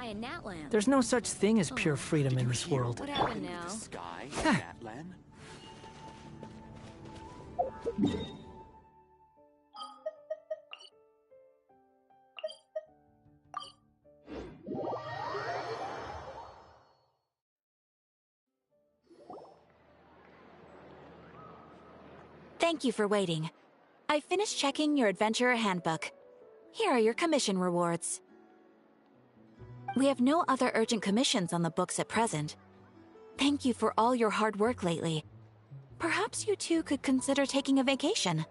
sky in Natlan. There's no such thing as pure freedom in this world. What happened now? The sky in Natlan? Thank you for waiting. I finished checking your adventurer handbook. Here are your commission rewards. We have no other urgent commissions on the books at present. Thank you for all your hard work lately. Perhaps you two could consider taking a vacation.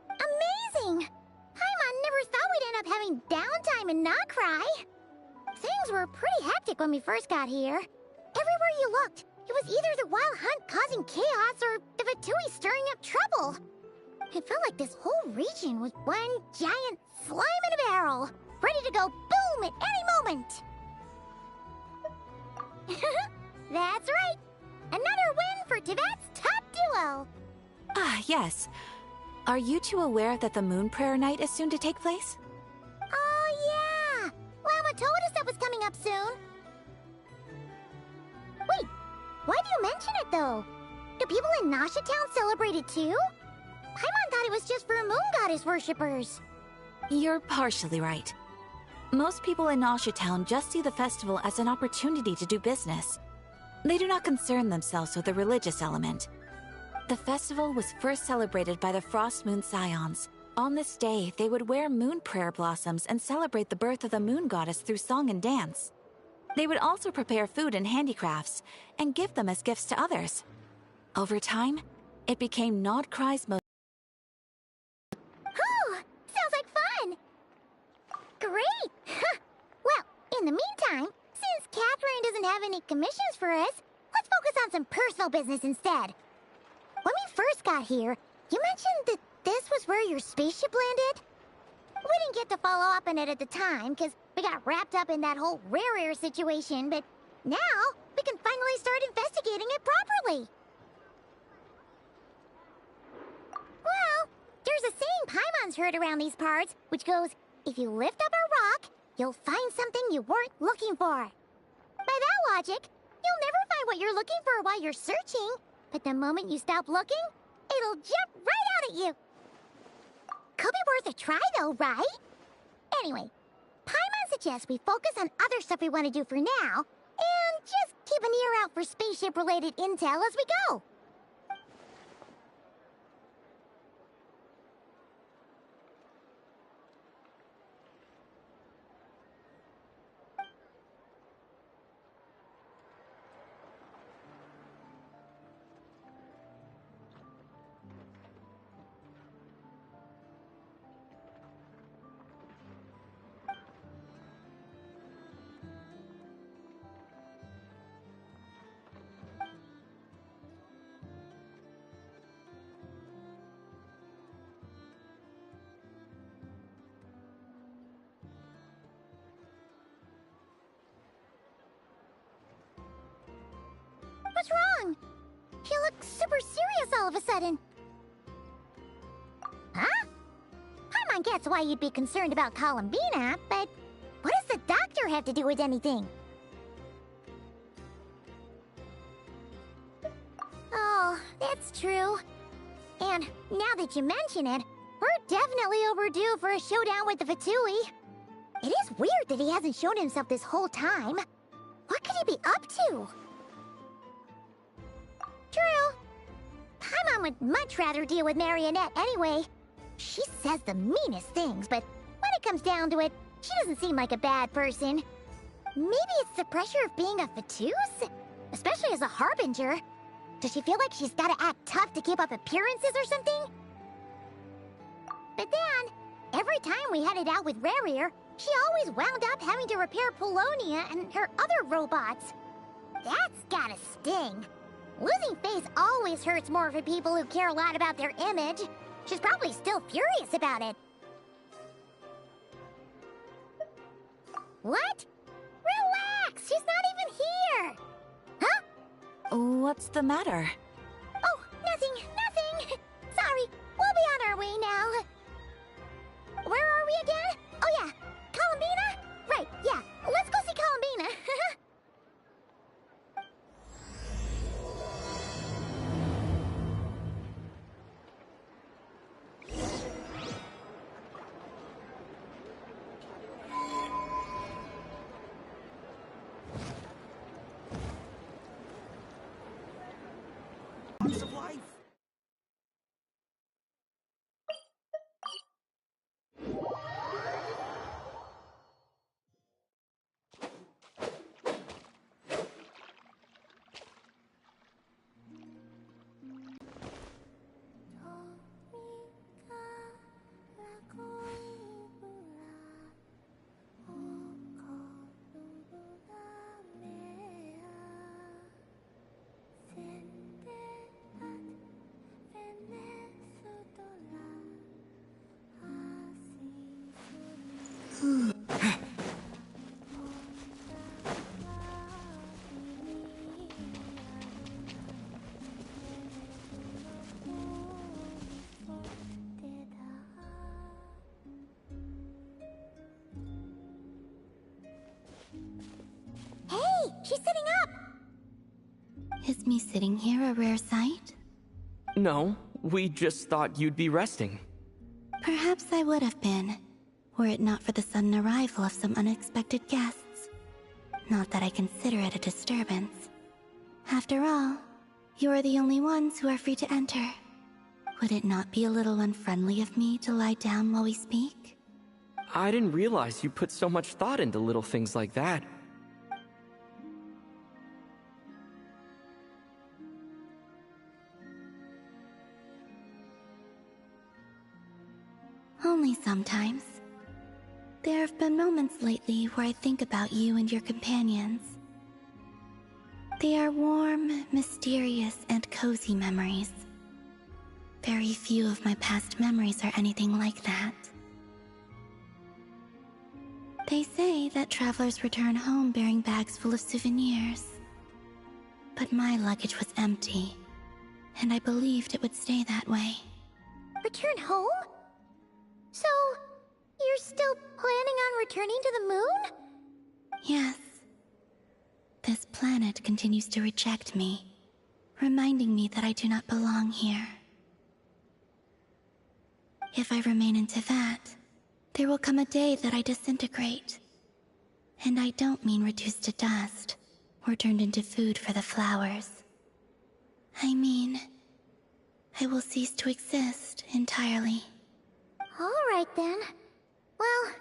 Amazing! Paimon never thought we'd end up having downtime in Nod-Krai. Things were pretty hectic when we first got here. Everywhere you looked, it was either the Wild Hunt causing chaos or the Fatui stirring up trouble. It felt like this whole region was one giant slime in a barrel, ready to go boom at any moment. That's right! Another win for Tibet's top duo! Ah, yes. Are you two aware that the Moon Prayer Night is soon to take place? Oh, yeah! Lama told us that was coming up soon. Wait, why do you mention it, though? Do people in Nasha Town celebrate it, too? Paimon thought it was just for Moon Goddess worshippers. You're partially right. Most people in Nasha Town just see the festival as an opportunity to do business. They do not concern themselves with the religious element. The festival was first celebrated by the Frost Moon Scions. On this day, they would wear moon prayer blossoms and celebrate the birth of the moon goddess through song and dance. They would also prepare food and handicrafts and give them as gifts to others. Over time, it became Nod-Krai's most... Oh, sounds like fun! Great! Well, in the meantime, since Catherine doesn't have any commissions for us, let's focus on some personal business instead. When we first got here, you mentioned that this was where your spaceship landed? We didn't get to follow up on it at the time, because we got wrapped up in that whole rare situation, but now we can finally start investigating it properly. Well, there's a saying Paimon's heard around these parts, which goes, if you lift up a rock, you'll find something you weren't looking for. By that logic, you'll never find what you're looking for while you're searching, but the moment you stop looking, it'll jump right out at you. Could be worth a try though, right? Anyway, Paimon suggests we focus on other stuff we want to do for now, and just keep an ear out for spaceship-related intel as we go. What's wrong? He looks super serious all of a sudden. Huh? Paimon gets why you'd be concerned about Columbina, but what does the doctor have to do with anything? Oh, that's true. And now that you mention it, we're definitely overdue for a showdown with the Fatui. It is weird that he hasn't shown himself this whole time. What could he be up to? True. Paimon would much rather deal with Marionette anyway. She says the meanest things, but when it comes down to it, she doesn't seem like a bad person. Maybe it's the pressure of being a Fatuse? Especially as a Harbinger. Does she feel like she's gotta act tough to keep up appearances or something? But then, every time we headed out with Rarier, she always wound up having to repair Polonia and her other robots. That's gotta sting. Losing face always hurts more for people who care a lot about their image. She's probably still furious about it. What? Relax! She's not even here! Huh? What's the matter? Oh, nothing. Sorry, we'll be on our way now. Where are we again? Oh yeah, Columbina? Right, yeah, let's go see fine. Lots of life. Hey, she's sitting up! Is me sitting here a rare sight? No, we just thought you'd be resting. Perhaps I would have been, were it not for the sudden arrival of some unexpected guests. Not that I consider it a disturbance. After all, you are the only ones who are free to enter. Would it not be a little unfriendly of me to lie down while we speak? I didn't realize you put so much thought into little things like that. Only sometimes. There have been moments lately where I think about you and your companions. They are warm, mysterious, and cozy memories. Very few of my past memories are anything like that. They say that travelers return home bearing bags full of souvenirs. But my luggage was empty, and I believed it would stay that way. Return home? So, you're still planning on returning to the moon? Yes. This planet continues to reject me, reminding me that I do not belong here. If I remain in Teyvat, there will come a day that I disintegrate. And I don't mean reduced to dust, or turned into food for the flowers. I mean, I will cease to exist entirely. Alright then. Well,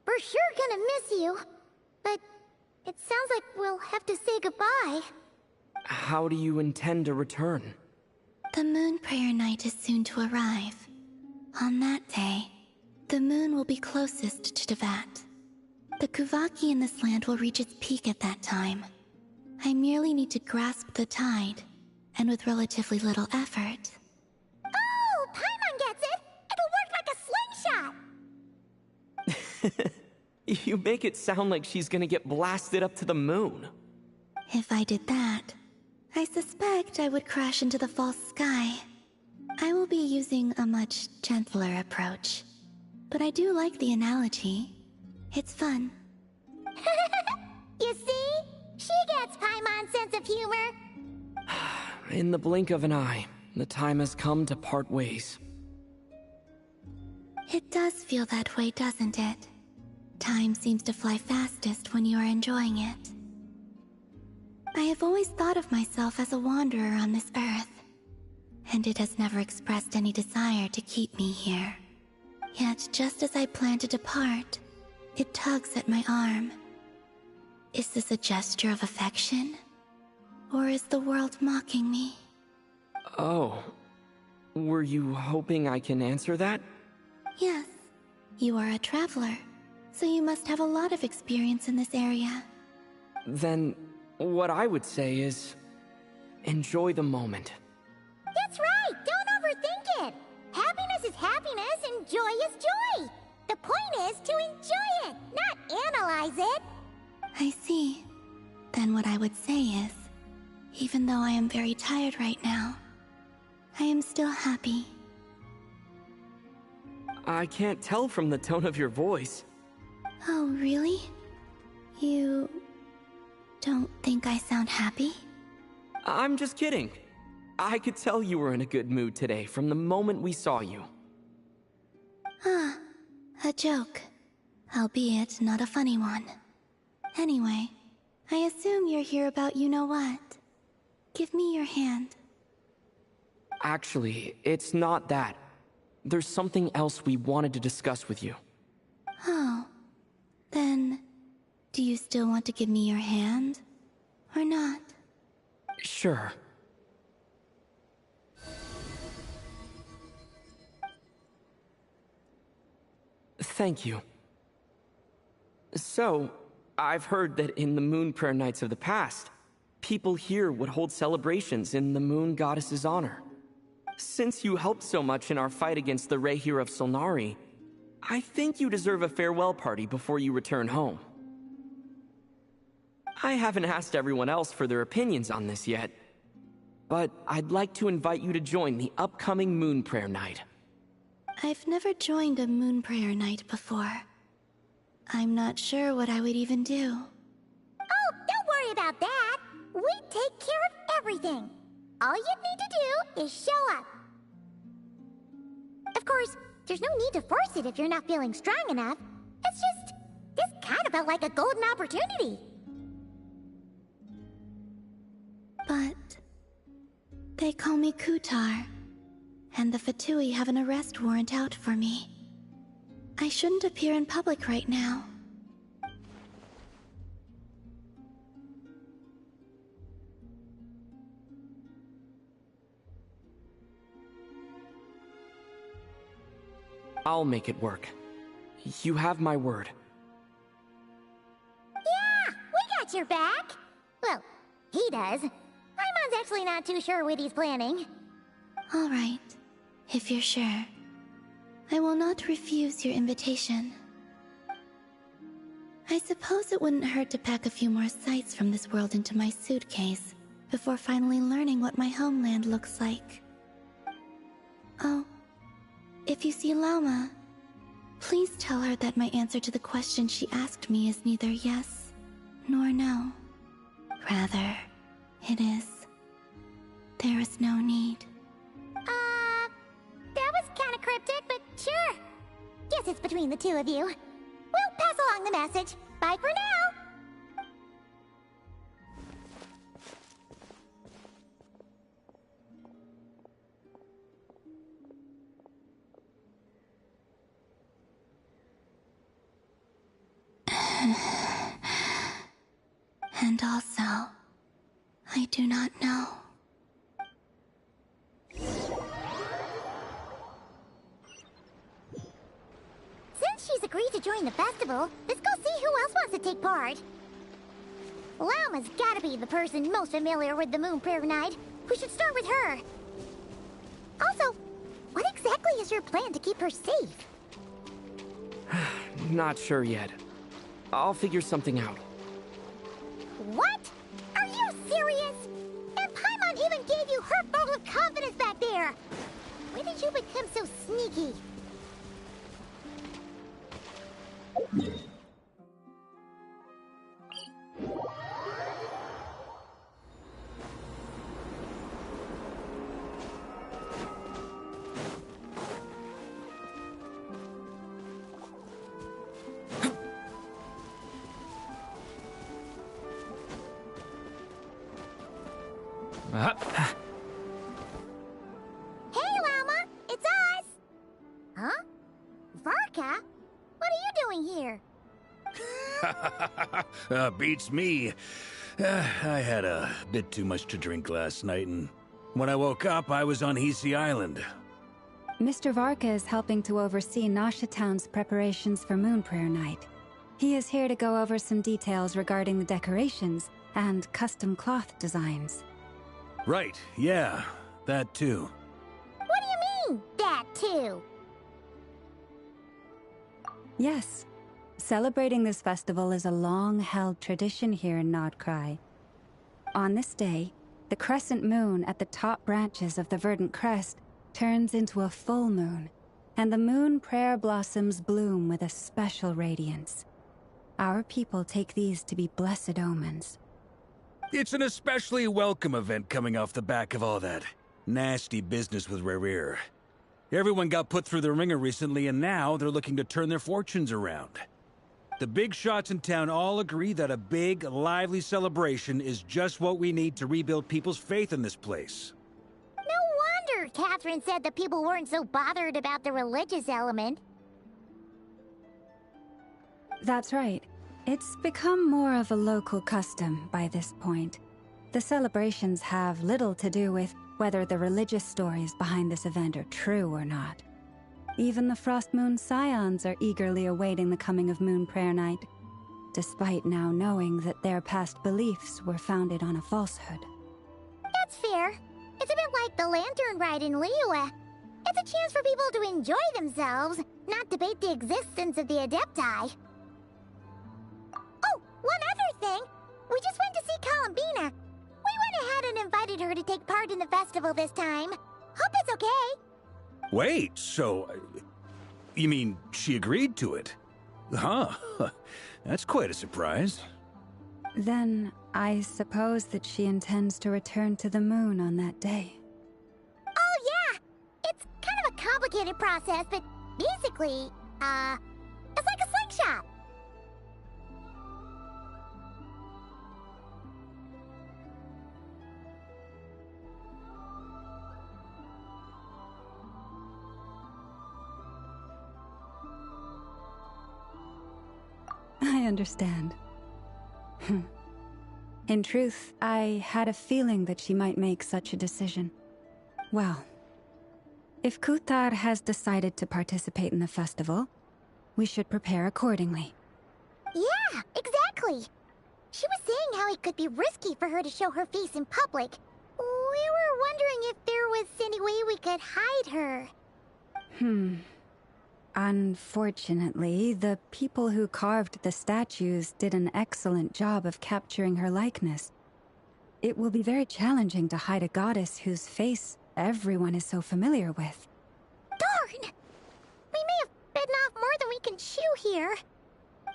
we're sure gonna miss you. But it sounds like we'll have to say goodbye. How do you intend to return? The moon prayer night is soon to arrive. On that day, the moon will be closest to Teyvat. The Kuvaki in this land will reach its peak at that time. I merely need to grasp the tide, and with relatively little effort. Oh, Paimon gets it! It'll work like a slingshot! You make it sound like she's gonna get blasted up to the moon. If I did that, I suspect I would crash into the false sky. I will be using a much gentler approach. But I do like the analogy. It's fun. You see? She gets Paimon's sense of humor. In the blink of an eye, the time has come to part ways. It does feel that way, doesn't it? Time seems to fly fastest when you are enjoying it. I have always thought of myself as a wanderer on this earth, and it has never expressed any desire to keep me here. Yet, just as I plan to depart, it tugs at my arm. Is this a gesture of affection? Or is the world mocking me? Oh. Were you hoping I can answer that? Yes. You are a traveler, so you must have a lot of experience in this area. Then, what I would say is, enjoy the moment. That's right! Don't overthink it! Happiness is happiness and joy is joy! The point is to enjoy it, not analyze it! I see. Then what I would say is, even though I am very tired right now, I am still happy. I can't tell from the tone of your voice. Oh, really? You don't think I sound happy? I'm just kidding. I could tell you were in a good mood today from the moment we saw you. Ah, a joke. Albeit not a funny one. Anyway, I assume you're here about you-know-what. Give me your hand. Actually, it's not that. There's something else we wanted to discuss with you. Oh. Then, do you still want to give me your hand? Or not? Sure. Thank you. So, I've heard that in the Moon Prayer Nights of the past, people here would hold celebrations in the Moon Goddess's honor. Since you helped so much in our fight against the Rehir of Solnari, I think you deserve a farewell party before you return home. I haven't asked everyone else for their opinions on this yet, but I'd like to invite you to join the upcoming Moon Prayer Night. I've never joined a Moon Prayer Night before. I'm not sure what I would even do. Oh, don't worry about that. We take care of everything. All you need to do is show up. Of course, there's no need to force it if you're not feeling strong enough. It's just, this kind of felt like a golden opportunity. But they call me Kutar, and the Fatui have an arrest warrant out for me. I shouldn't appear in public right now. I'll make it work. You have my word. Yeah, we got your back. Well, he does. Paimon's actually not too sure what he's planning. All right, if you're sure. I will not refuse your invitation. I suppose it wouldn't hurt to pack a few more sights from this world into my suitcase before finally learning what my homeland looks like. Oh, if you see Lauma, please tell her that my answer to the question she asked me is neither yes nor no. Rather, it is, there is no need. That was kinda cryptic, but sure. Guess it's between the two of you. We'll pass along the message. Bye for now. And also, I do not know. Since she's agreed to join the festival, let's go see who else wants to take part. Lauma's gotta be the person most familiar with the Moon Prayer Night. We should start with her. Also, what exactly is your plan to keep her safe? Not sure yet. I'll figure something out. What? Are you serious? And Paimon even gave you her vote of confidence back there. When did you become so sneaky? Hey, Llama! It's us! Huh? Varka? What are you doing here? Beats me. I had a bit too much to drink last night, and when I woke up, I was on Hisi Island. Mr. Varka is helping to oversee Nasha Town's preparations for Moon Prayer Night. He is here to go over some details regarding the decorations and custom cloth designs. Right, yeah, that too. What do you mean, that too? Yes. Celebrating this festival is a long-held tradition here in Nod-Krai. On this day, the crescent moon at the top branches of the verdant crest turns into a full moon, and the moon prayer blossoms bloom with a special radiance. Our people take these to be blessed omens. It's an especially welcome event coming off the back of all that nasty business with Rare. Everyone got put through the ringer recently, and now they're looking to turn their fortunes around. The big shots in town all agree that a big, lively celebration is just what we need to rebuild people's faith in this place. No wonder Catherine said that people weren't so bothered about the religious element. That's right. It's become more of a local custom by this point. The celebrations have little to do with whether the religious stories behind this event are true or not. Even the Frost Moon Scions are eagerly awaiting the coming of Moon Prayer Night, despite now knowing that their past beliefs were founded on a falsehood. That's fair. It's a bit like the Lantern Ride in Liyue. It's a chance for people to enjoy themselves, not debate the existence of the Adepti. Oh, one other thing! We just went to see Columbina. We went ahead and invited her to take part in the festival this time. Hope it's okay. Wait, so... you mean she agreed to it? Huh. That's quite a surprise. Then, I suppose that she intends to return to the moon on that day. Oh, yeah! It's kind of a complicated process, but basically, it's like a slingshot. I understand. In truth, I had a feeling that she might make such a decision. Well, if Kuthar has decided to participate in the festival, we should prepare accordingly. Yeah, exactly. She was saying how it could be risky for her to show her face in public. We were wondering if there was any way we could hide her. Unfortunately, the people who carved the statues did an excellent job of capturing her likeness. It will be very challenging to hide a goddess whose face everyone is so familiar with. Darn! We may have bitten off more than we can chew here.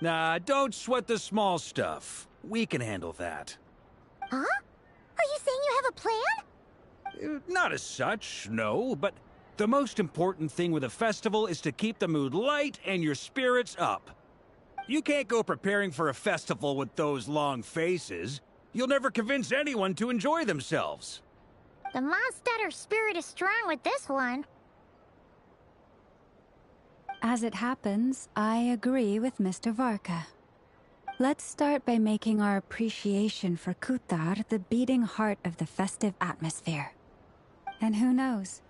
Nah, don't sweat the small stuff. We can handle that. Huh? Are you saying you have a plan? Not as such, no, but the most important thing with a festival is to keep the mood light and your spirits up. You can't go preparing for a festival with those long faces. You'll never convince anyone to enjoy themselves. The Mondstatter spirit is strong with this one. As it happens, I agree with Mr. Varka. Let's start by making our appreciation for Kuthar the beating heart of the festive atmosphere. And who knows?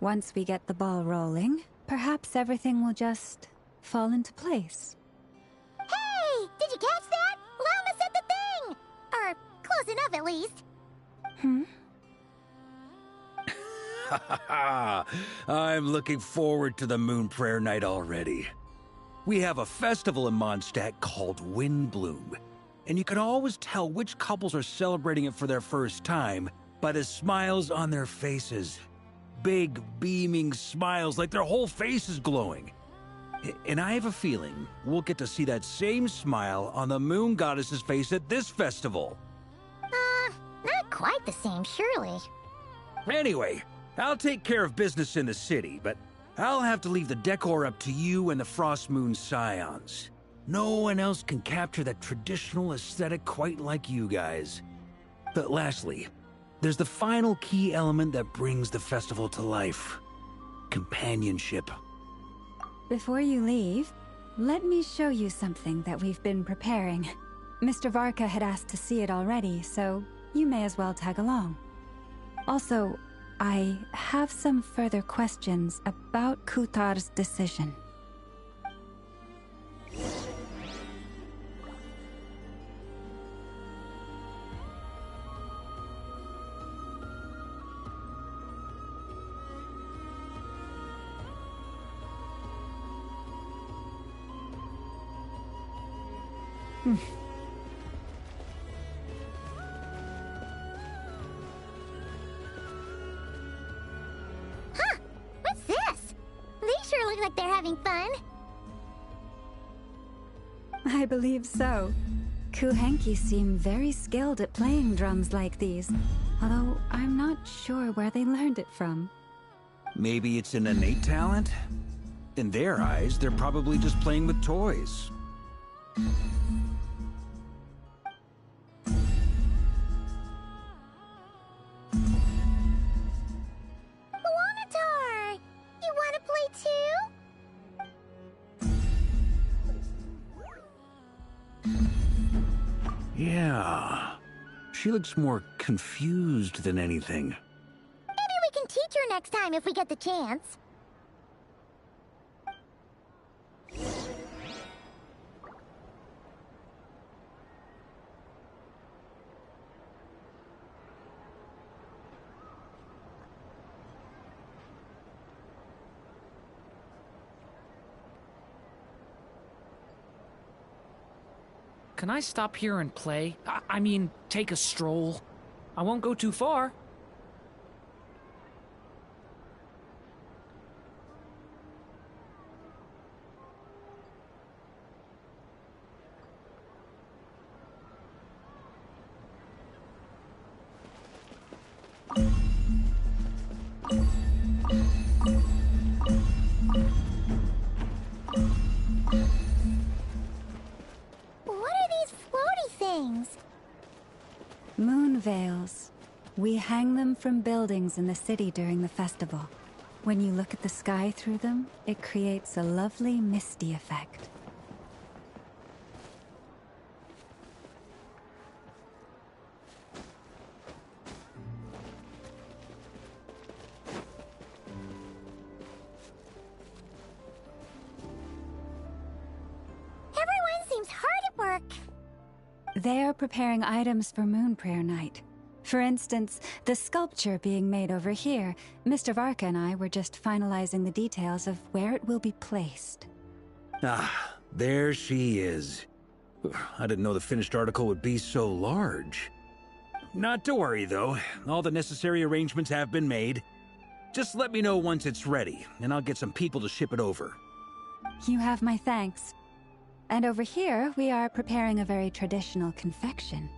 Once we get the ball rolling, perhaps everything will just fall into place. Hey! Did you catch that? Lama said the thing! Or close enough, at least. I'm looking forward to the Moon Prayer Night already. We have a festival in Mondstadt called Windbloom, and you can always tell which couples are celebrating it for their first time by the smiles on their faces. Big, beaming smiles like their whole face is glowing. And I have a feeling we'll get to see that same smile on the Moon Goddess's face at this festival. Not quite the same, surely. Anyway, I'll take care of business in the city, but I'll have to leave the decor up to you and the Frost Moon Scions. No one else can capture that traditional aesthetic quite like you guys. But lastly, there's the final key element that brings the festival to life. Companionship. Before you leave, let me show you something that we've been preparing. Mr. Varka had asked to see it already, so you may as well tag along. Also, I have some further questions about Kuthar's decision. Huh? What's this? They sure look like they're having fun. I believe so. Kuhenki seem very skilled at playing drums like these, although I'm not sure where they learned it from. Maybe it's an innate talent? In their eyes, they're probably just playing with toys. Wanatar! You wanna play too? Yeah. She looks more confused than anything. Maybe we can teach her next time if we get the chance. Can I stop here and play? I mean, take a stroll. I won't go too far. What are these floaty things? Moon veils. We hang them from buildings in the city during the festival. When you look at the sky through them, it creates a lovely misty effect. Everyone seems hard at work. They are preparing items for Moon Prayer Night. For instance, the sculpture being made over here, Mr. Varka and I were just finalizing the details of where it will be placed. Ah, there she is. I didn't know the finished article would be so large. Not to worry, though. All the necessary arrangements have been made. Just let me know once it's ready, and I'll get some people to ship it over. You have my thanks. And over here, we are preparing a very traditional confection.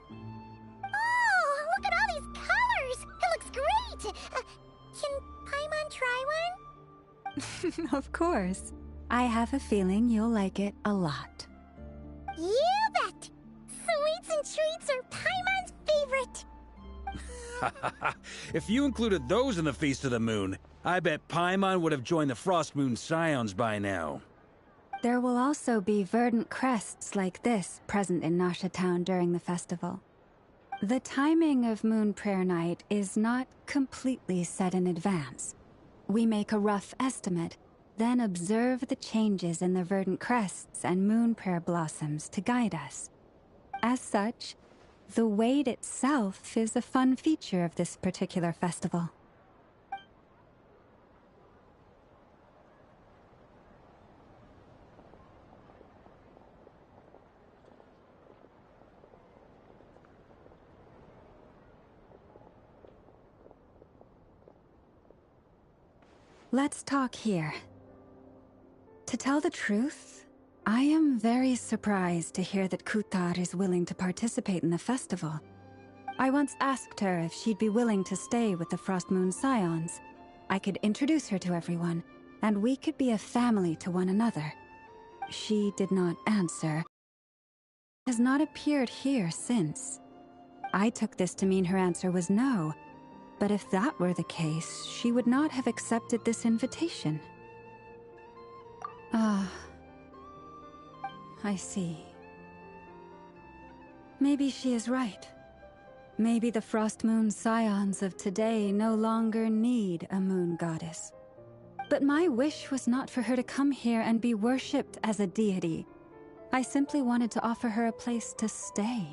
Oh, look at all these colors! It looks great! Can Paimon try one? Of course. I have a feeling you'll like it a lot. You bet! Sweets and treats are Paimon's favorite! If you included those in the Feast of the Moon, I bet Paimon would have joined the Frost Moon Scions by now. There will also be verdant crests like this present in Nasha Town during the festival. The timing of Moon Prayer Night is not completely set in advance. We make a rough estimate, then observe the changes in the verdant crests and moon prayer blossoms to guide us. As such, the wait itself is a fun feature of this particular festival. Let's talk here. To tell the truth, I am very surprised to hear that Kutar is willing to participate in the festival. I once asked her if she'd be willing to stay with the Frost Moon Scions. I could introduce her to everyone, and we could be a family to one another. She did not answer. Has not appeared here since. I took this to mean her answer was no. But if that were the case, she would not have accepted this invitation. Ah, I see. Maybe she is right. Maybe the Frost Moon Scions of today no longer need a moon goddess. But my wish was not for her to come here and be worshipped as a deity. I simply wanted to offer her a place to stay.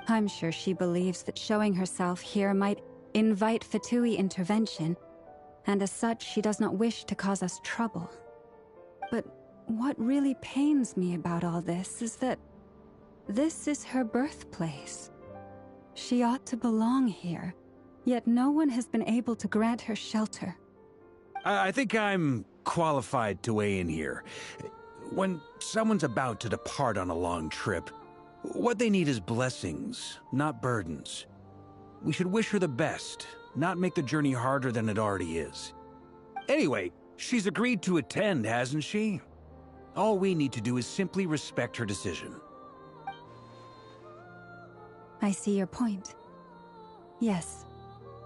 I'm sure she believes that showing herself here might invite Fatui intervention, and as such she does not wish to cause us trouble. But what really pains me about all this is that this is her birthplace. She ought to belong here, yet no one has been able to grant her shelter. I think I'm qualified to weigh in here. When someone's about to depart on a long trip, what they need is blessings, not burdens. We should wish her the best, not make the journey harder than it already is. Anyway, she's agreed to attend, hasn't she? All we need to do is simply respect her decision. I see your point. Yes,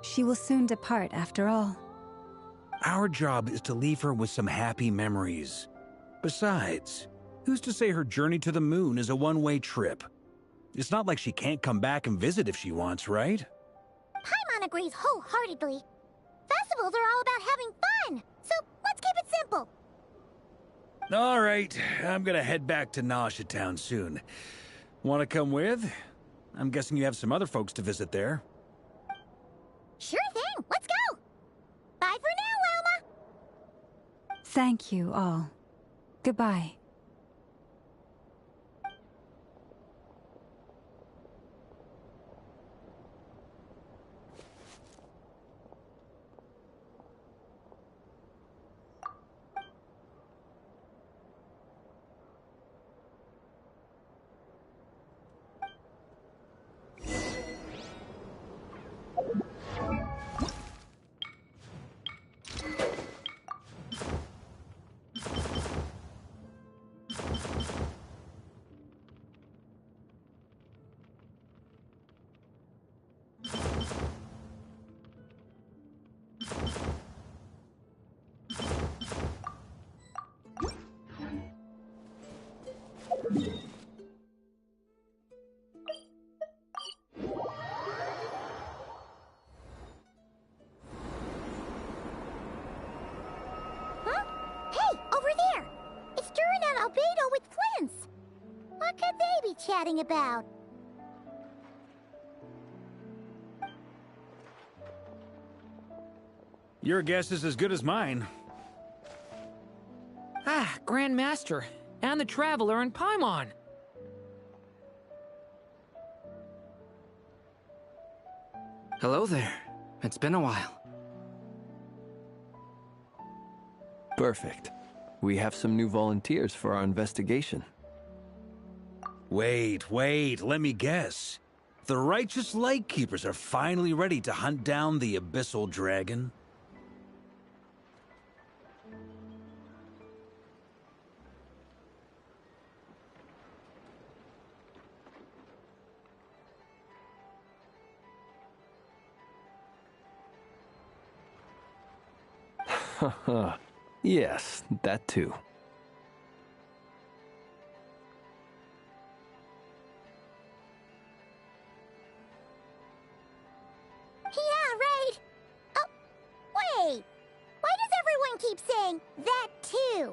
she will soon depart after all. Our job is to leave her with some happy memories. Besides, who's to say her journey to the moon is a one-way trip? It's not like she can't come back and visit if she wants, right? Paimon agrees wholeheartedly. Festivals are all about having fun, so let's keep it simple. All right, I'm gonna head back to Nausea Town soon. Want to come with? I'm guessing you have some other folks to visit there. Sure thing, let's go! Bye for now, Wilma! Thank you all. Goodbye. Albedo with Flints. What could they be chatting about? Your guess is as good as mine. Ah, Grand Master, and the Traveler and Paimon. Hello there. It's been a while. Perfect. We have some new volunteers for our investigation. Wait, let me guess. The righteous Lightkeepers are finally ready to hunt down the Abyssal Dragon? Haha. Yes, that too. Yeah, right. Oh, wait. Why does everyone keep saying that too?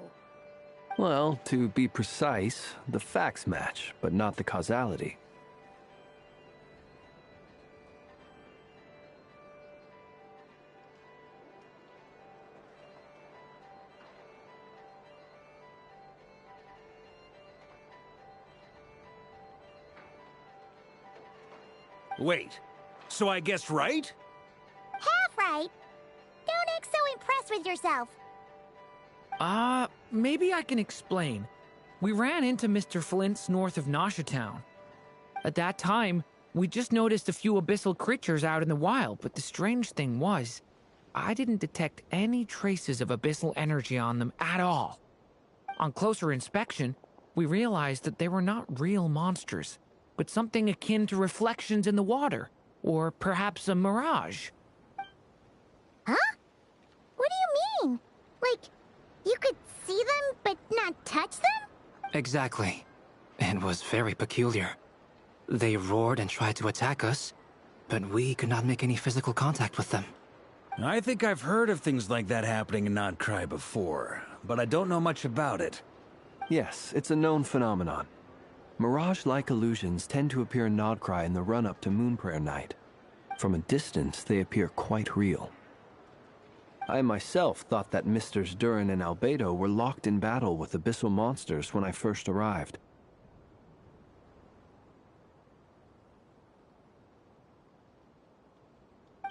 Well, to be precise, the facts match, but not the causality. Wait, so I guessed right? Half right. Don't act so impressed with yourself. Maybe I can explain. We ran into Mr. Flint's north of Nausea Town. At that time, we just noticed a few abyssal creatures out in the wild, but the strange thing was, I didn't detect any traces of abyssal energy on them at all. On closer inspection, we realized that they were not real monsters, but something akin to reflections in the water, or perhaps a mirage. Huh? What do you mean? Like, you could see them, but not touch them? Exactly. It was very peculiar. They roared and tried to attack us, but we could not make any physical contact with them. I think I've heard of things like that happening in Nod-Krai before, but I don't know much about it. Yes, it's a known phenomenon. Mirage-like illusions tend to appear in Nod-Krai in the run-up to Moonprayer Night. From a distance, they appear quite real. I myself thought that Misters DURIN and Albedo were locked in battle with abyssal monsters when I first arrived.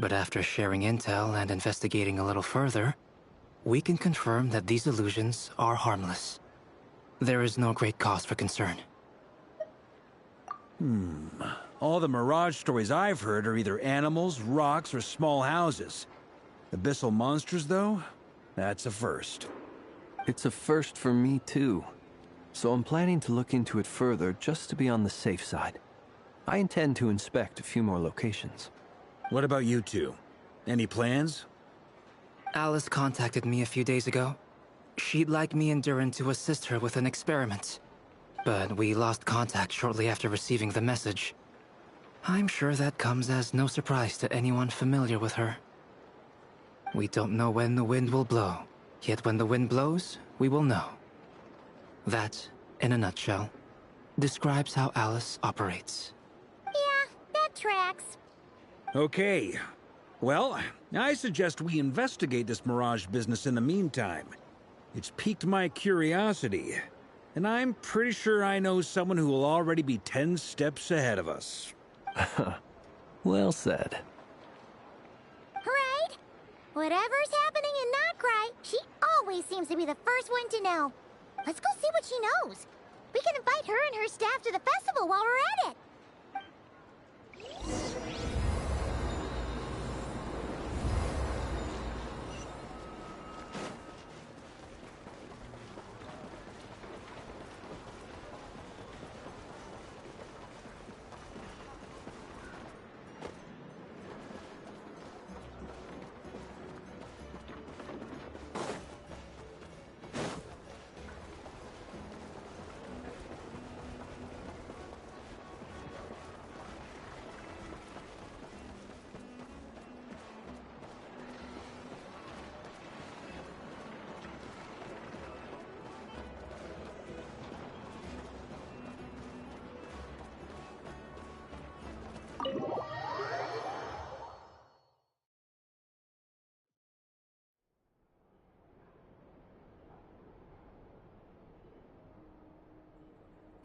But after sharing intel and investigating a little further, we can confirm that these illusions are harmless. there is no great cause for concern. All the Mirage stories I've heard are either animals, rocks, or small houses. Abyssal monsters, though? That's a first. It's a first for me, too. So I'm planning to look into it further just to be on the safe side. I intend to inspect a few more locations. What about you two? Any plans? Alice contacted me a few days ago. She'd like me and DURIN to assist her with an experiment. But we lost contact shortly after receiving the message. I'm sure that comes as no surprise to anyone familiar with her. We don't know when the wind will blow, yet when the wind blows, we will know. That, in a nutshell, describes how Alice operates. Yeah, that tracks. Okay. Well, I suggest we investigate this Mirage business in the meantime. It's piqued my curiosity, and I'm pretty sure I know someone who will already be 10 steps ahead of us. Well said. Right? Whatever's happening in Nod-Krai, she always seems to be the first one to know. Let's go see what she knows. We can invite her and her staff to the festival while we're at it.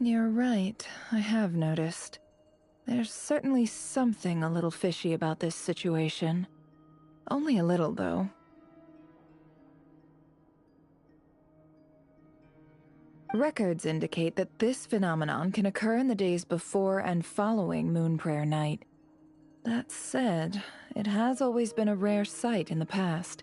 You're right, I have noticed. There's certainly something a little fishy about this situation. Only a little, though. Records indicate that this phenomenon can occur in the days before and following Moon Prayer Night. That said, it has always been a rare sight in the past.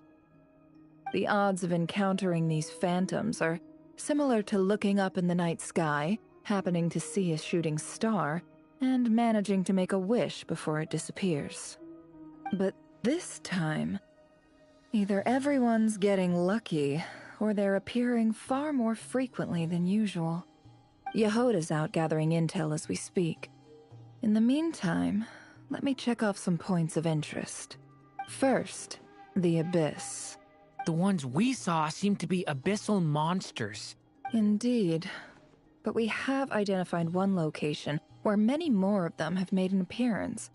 The odds of encountering these phantoms are similar to looking up in the night sky, happening to see a shooting star, and managing to make a wish before it disappears. But this time, either everyone's getting lucky, or they're appearing far more frequently than usual. Yehoda's out gathering intel as we speak. In the meantime, let me check off some points of interest. First, the Abyss. The ones we saw seem to be abyssal monsters. Indeed. But we have identified one location where many more of them have made an appearance.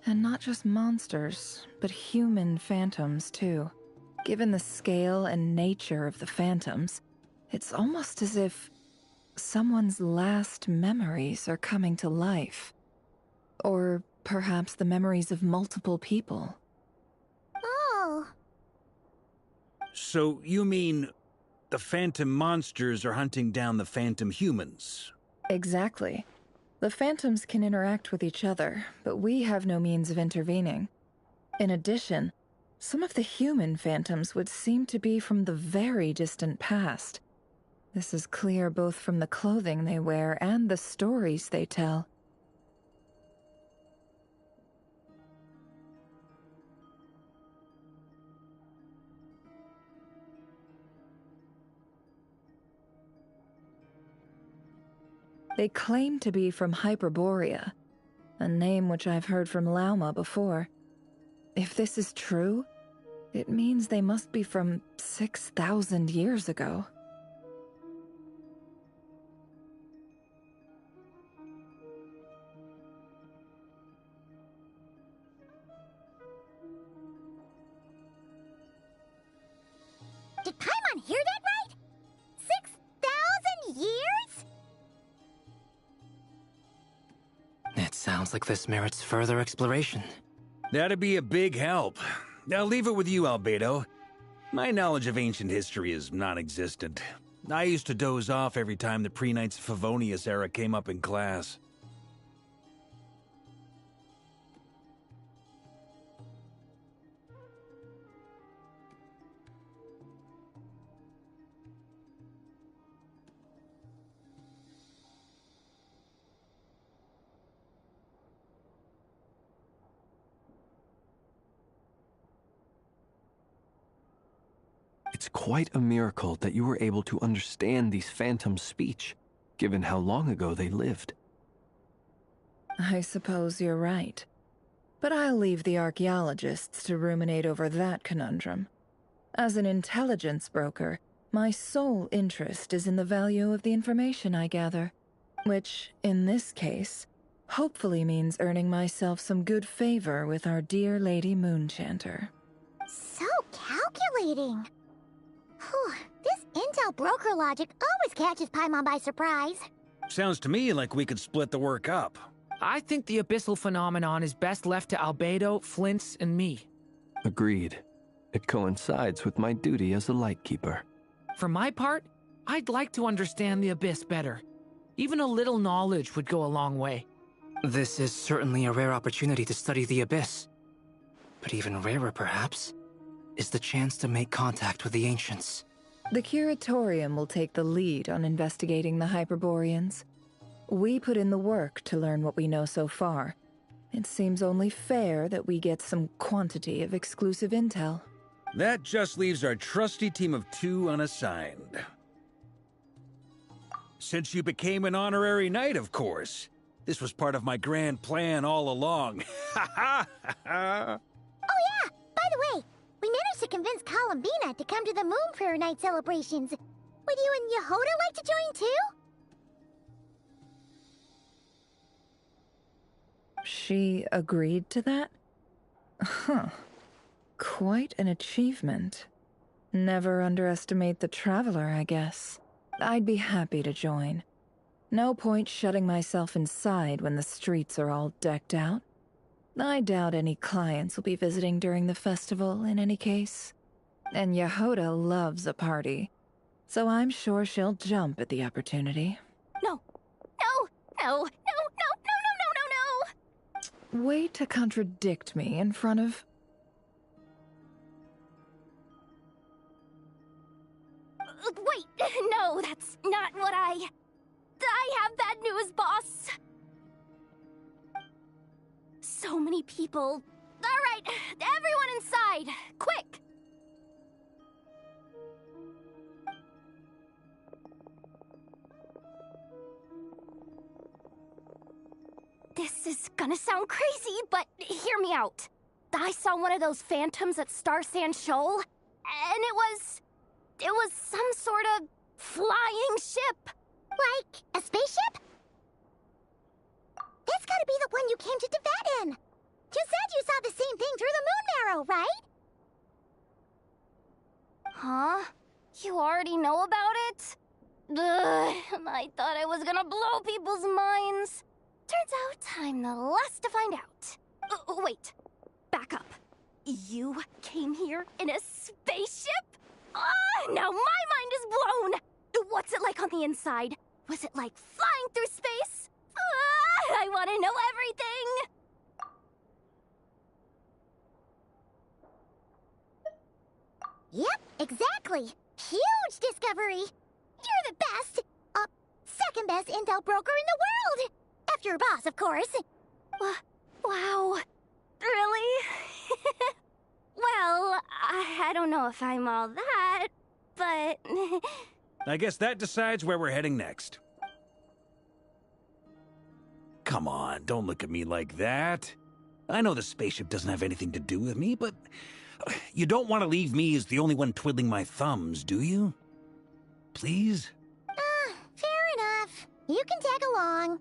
And not just monsters, but human phantoms, too. Given the scale and nature of the phantoms, it's almost as if someone's last memories are coming to life. Or perhaps the memories of multiple people. Oh. So you mean the phantom monsters are hunting down the phantom humans? Exactly. The phantoms can interact with each other, but we have no means of intervening. In addition, some of the human phantoms would seem to be from the very distant past. This is clear both from the clothing they wear and the stories they tell. They claim to be from Hyperborea, a name which I've heard from Lauma before. If this is true, it means they must be from 6,000 years ago. Did Paimon hear that right? 6,000 years? It sounds like this merits further exploration. That'd be a big help. I'll leave it with you, Albedo. My knowledge of ancient history is non-existent. I used to doze off every time the pre-Knights of Favonius era came up in class. It's quite a miracle that you were able to understand these phantoms' speech, given how long ago they lived. I suppose you're right. But I'll leave the archaeologists to ruminate over that conundrum. As an intelligence broker, my sole interest is in the value of the information I gather, which, in this case, hopefully means earning myself some good favor with our dear Lady Moonchanter. So calculating. Whew, this intel broker logic always catches Paimon by surprise. Sounds to me like we could split the work up. I think the abyssal phenomenon is best left to Albedo, Flints, and me. Agreed. It coincides with my duty as a lightkeeper. For my part, I'd like to understand the abyss better. Even a little knowledge would go a long way. This is certainly a rare opportunity to study the abyss. But even rarer, perhaps, is the chance to make contact with the ancients. The Curatorium will take the lead on investigating the Hyperboreans. We put in the work to learn what we know so far. It seems only fair that we get some quantity of exclusive intel. That just leaves our trusty team of 2 unassigned. Since you became an honorary knight, of course. This was part of my grand plan all along. Ha ha ha! Oh yeah! By the way, we managed to convince Columbina to come to the Moon Prayer Night celebrations. Would you and Yehoda like to join too? She agreed to that? Huh. Quite an achievement. Never underestimate the traveler, I guess. I'd be happy to join. No point shutting myself inside when the streets are all decked out. I doubt any clients will be visiting during the festival in any case. And Yehoda loves a party, so I'm sure she'll jump at the opportunity. No. No! No! No! No! No! No! No! No! No! Way to contradict me in front of... Wait, no, that's not what I have bad news, boss. So many people. All right, everyone inside, quick! This is gonna sound crazy, but hear me out. I saw one of those phantoms at Star Sand Shoal, and it was some sort of flying ship. Like a spaceship? That's gotta be the one you came to Tibet in. You said you saw the same thing through the moon marrow, right? Huh? You already know about it? Ugh, I thought I was gonna blow people's minds. Turns out I'm the last to find out. Wait, back up. You came here in a spaceship? Now my mind is blown! What's it like on the inside? Was it like flying through space? I want to know everything! Yep, exactly. Huge discovery. You're the best. Second best intel broker in the world. After your boss, of course. Wow. Really? Well, I don't know if I'm all that, but... I guess that decides where we're heading next. Come on, don't look at me like that. I know the spaceship doesn't have anything to do with me, but you don't want to leave me as the only one twiddling my thumbs, do you? Please? Fair enough. You can tag along.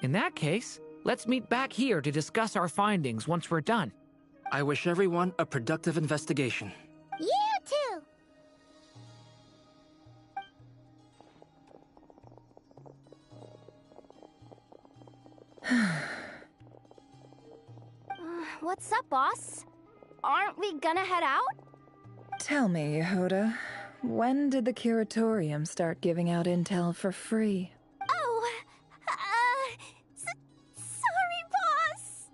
In that case, let's meet back here to discuss our findings once we're done. I wish everyone a productive investigation. You too. What's up, boss? Aren't we gonna head out? Tell me, Yehuda, when did the curatorium start giving out intel for free? Oh, sorry, boss.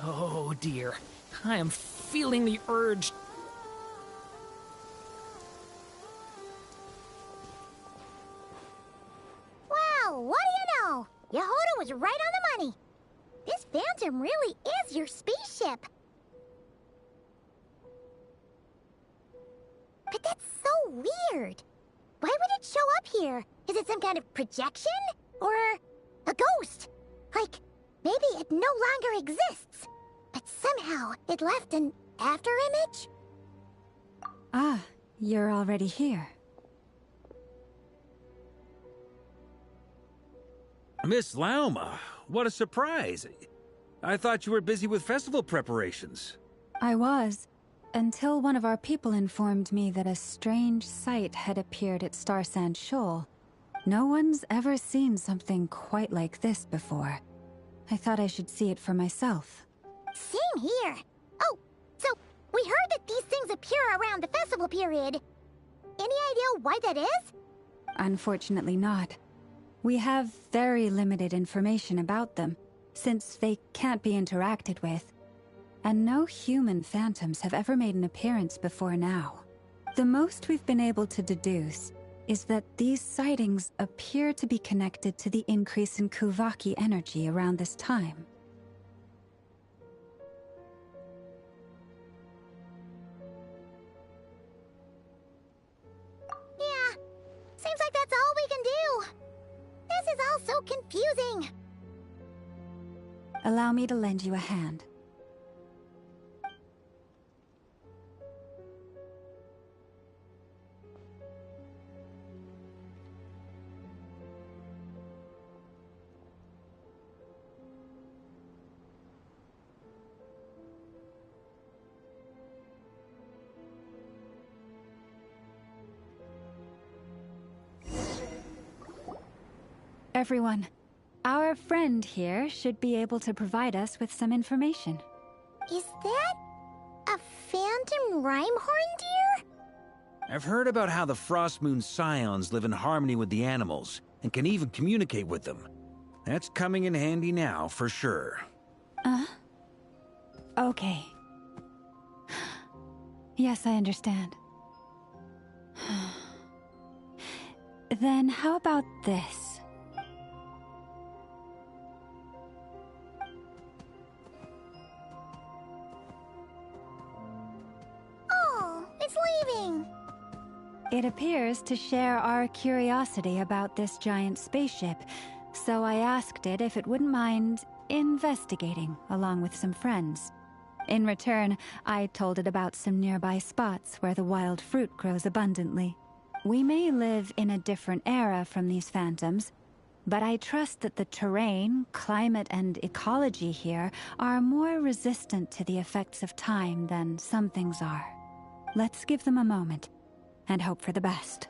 Oh dear. I am feeling the urge. Well, what do you know? Yehuda was right on the money. This Phantom really is your spaceship. But that's so weird. Why would it show up here? Is it some kind of projection? Or a ghost? Like, maybe it no longer exists, but somehow it left an afterimage? Ah, you're already here. Miss Lauma, what a surprise. I thought you were busy with festival preparations. I was, until one of our people informed me that a strange sight had appeared at Star Sand Shoal. No one's ever seen something quite like this before. I thought I should see it for myself. Same here. Oh, so we heard that these things appear around the festival period. Any idea why that is? Unfortunately not. We have very limited information about them, since they can't be interacted with. And no human phantoms have ever made an appearance before now. The most we've been able to deduce is that these sightings appear to be connected to the increase in Kuvaki energy around this time. Yeah, seems like that's all we can do. This is all so confusing. Allow me to lend you a hand. Everyone, our friend here should be able to provide us with some information. Is that a phantom Rhymehorn deer? I've heard about how the Frost Moon Scions live in harmony with the animals and can even communicate with them. That's coming in handy now, for sure. Okay. Yes, I understand. Then how about this? Oh, it's leaving. It appears to share our curiosity about this giant spaceship, so I asked it if it wouldn't mind investigating along with some friends. In return, I told it about some nearby spots where the wild fruit grows abundantly. We may live in a different era from these phantoms, but I trust that the terrain, climate, and ecology here are more resistant to the effects of time than some things are. Let's give them a moment and hope for the best.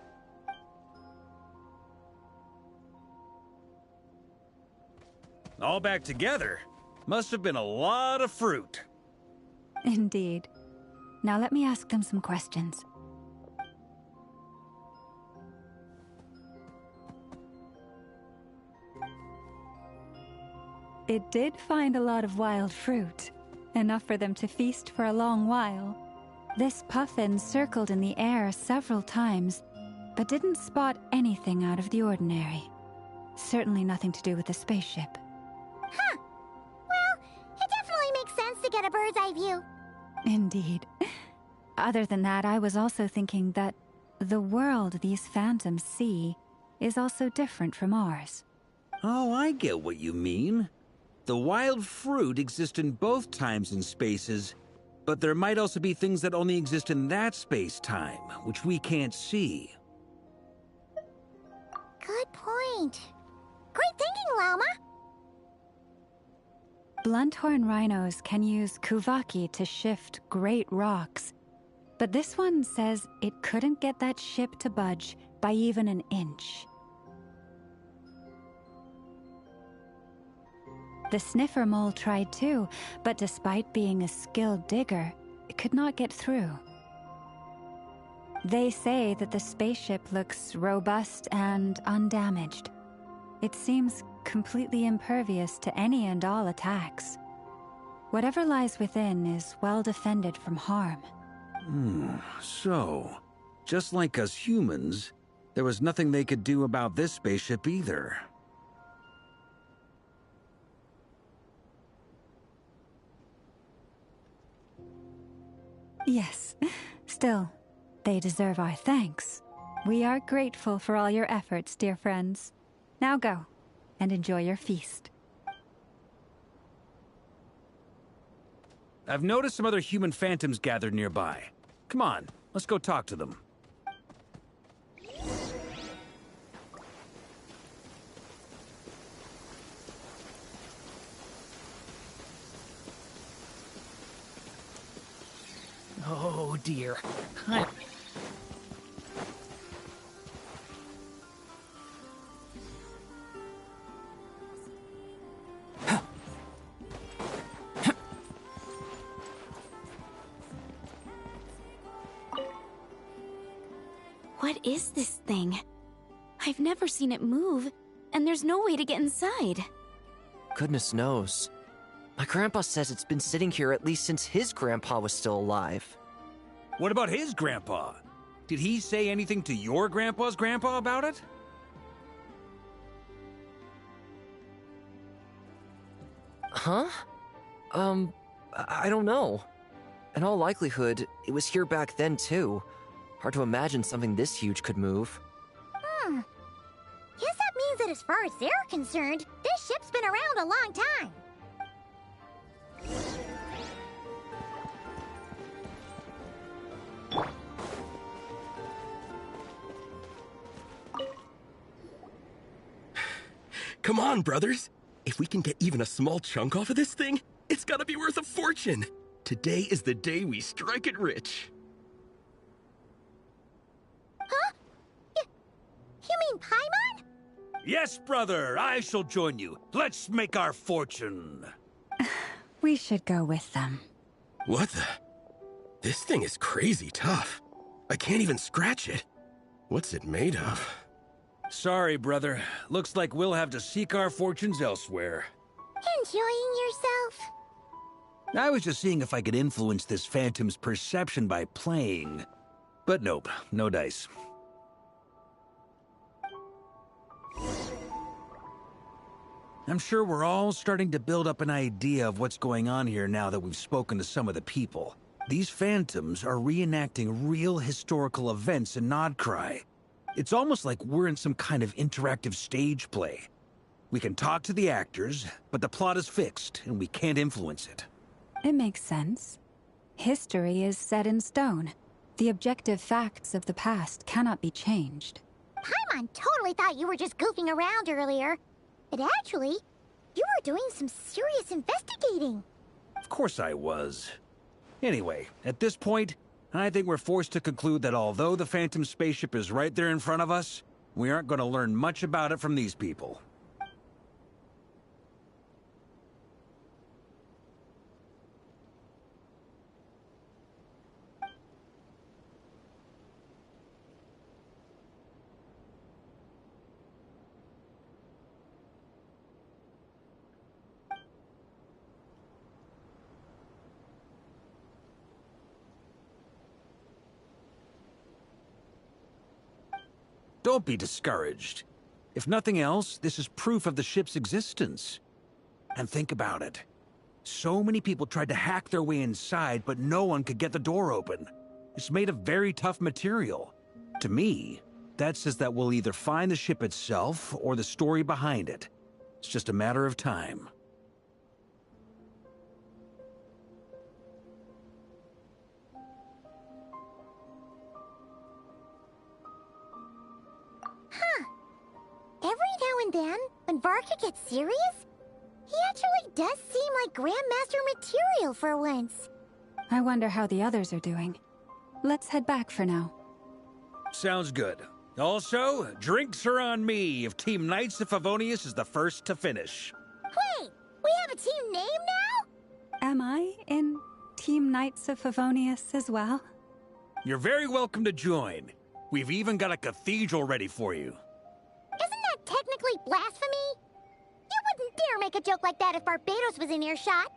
All back together? Must have been a lot of fruit. Indeed. Now let me ask them some questions. It did find a lot of wild fruit, enough for them to feast for a long while. This puffin circled in the air several times, but didn't spot anything out of the ordinary. Certainly nothing to do with the spaceship. Huh. Well, it definitely makes sense to get a bird's eye view. Indeed. Other than that, I was also thinking that the world these phantoms see is also different from ours. Oh, I get what you mean. The wild fruit exists in both times and spaces, but there might also be things that only exist in that space-time, which we can't see. Good point. Great thinking, Lauma. Blunthorn rhinos can use kuvaki to shift great rocks, but this one says it couldn't get that ship to budge by even an inch. The sniffer mole tried too, but despite being a skilled digger, it could not get through. They say that the spaceship looks robust and undamaged. It seems completely impervious to any and all attacks. Whatever lies within is well defended from harm. So, just like us humans, there was nothing they could do about this spaceship either. Yes. Still, they deserve our thanks. We are grateful for all your efforts, dear friends. Now go, and enjoy your feast. I've noticed some other human phantoms gathered nearby. Come on, let's go talk to them. Oh dear. What is this thing? I've never seen it move, and there's no way to get inside. Goodness knows. My grandpa says it's been sitting here at least since his grandpa was still alive. What about his grandpa? Did he say anything to your grandpa's grandpa about it? Huh? I don't know. In all likelihood, it was here back then too. Hard to imagine something this huge could move. Guess that means that as far as they're concerned, this ship's been around a long time. Come on, brothers. If we can get even a small chunk off of this thing, it's gotta be worth a fortune. Today is the day we strike it rich. Huh? You mean Paimon? Yes, brother, I shall join you. Let's make our fortune. We should go with them. What the? This thing is crazy tough. I can't even scratch it. What's it made of? Sorry, brother. Looks like we'll have to seek our fortunes elsewhere. Enjoying yourself? I was just seeing if I could influence this phantom's perception by playing. But nope, no dice. I'm sure we're all starting to build up an idea of what's going on here now that we've spoken to some of the people. These phantoms are reenacting real historical events in Nod-Krai. It's almost like we're in some kind of interactive stage play. We can talk to the actors, but the plot is fixed, and we can't influence it. It makes sense. History is set in stone. The objective facts of the past cannot be changed. Paimon totally thought you were just goofing around earlier. But actually, you were doing some serious investigating. Of course I was. Anyway, at this point, I think we're forced to conclude that although the Phantom spaceship is right there in front of us, we aren't going to learn much about it from these people. Don't be discouraged. If nothing else, this is proof of the ship's existence. And think about it. So many people tried to hack their way inside, but no one could get the door open. It's made of very tough material. To me, that says that we'll either find the ship itself or the story behind it. It's just a matter of time. Huh. Every now and then, when Varka gets serious, he actually does seem like Grandmaster material for once. I wonder how the others are doing. Let's head back for now. Sounds good. Also, drinks are on me if Team Knights of Favonius is the first to finish. Wait, we have a team name now? Am I in Team Knights of Favonius as well? You're very welcome to join. We've even got a cathedral ready for you. Isn't that technically blasphemy? You wouldn't dare make a joke like that if Barbados was in earshot.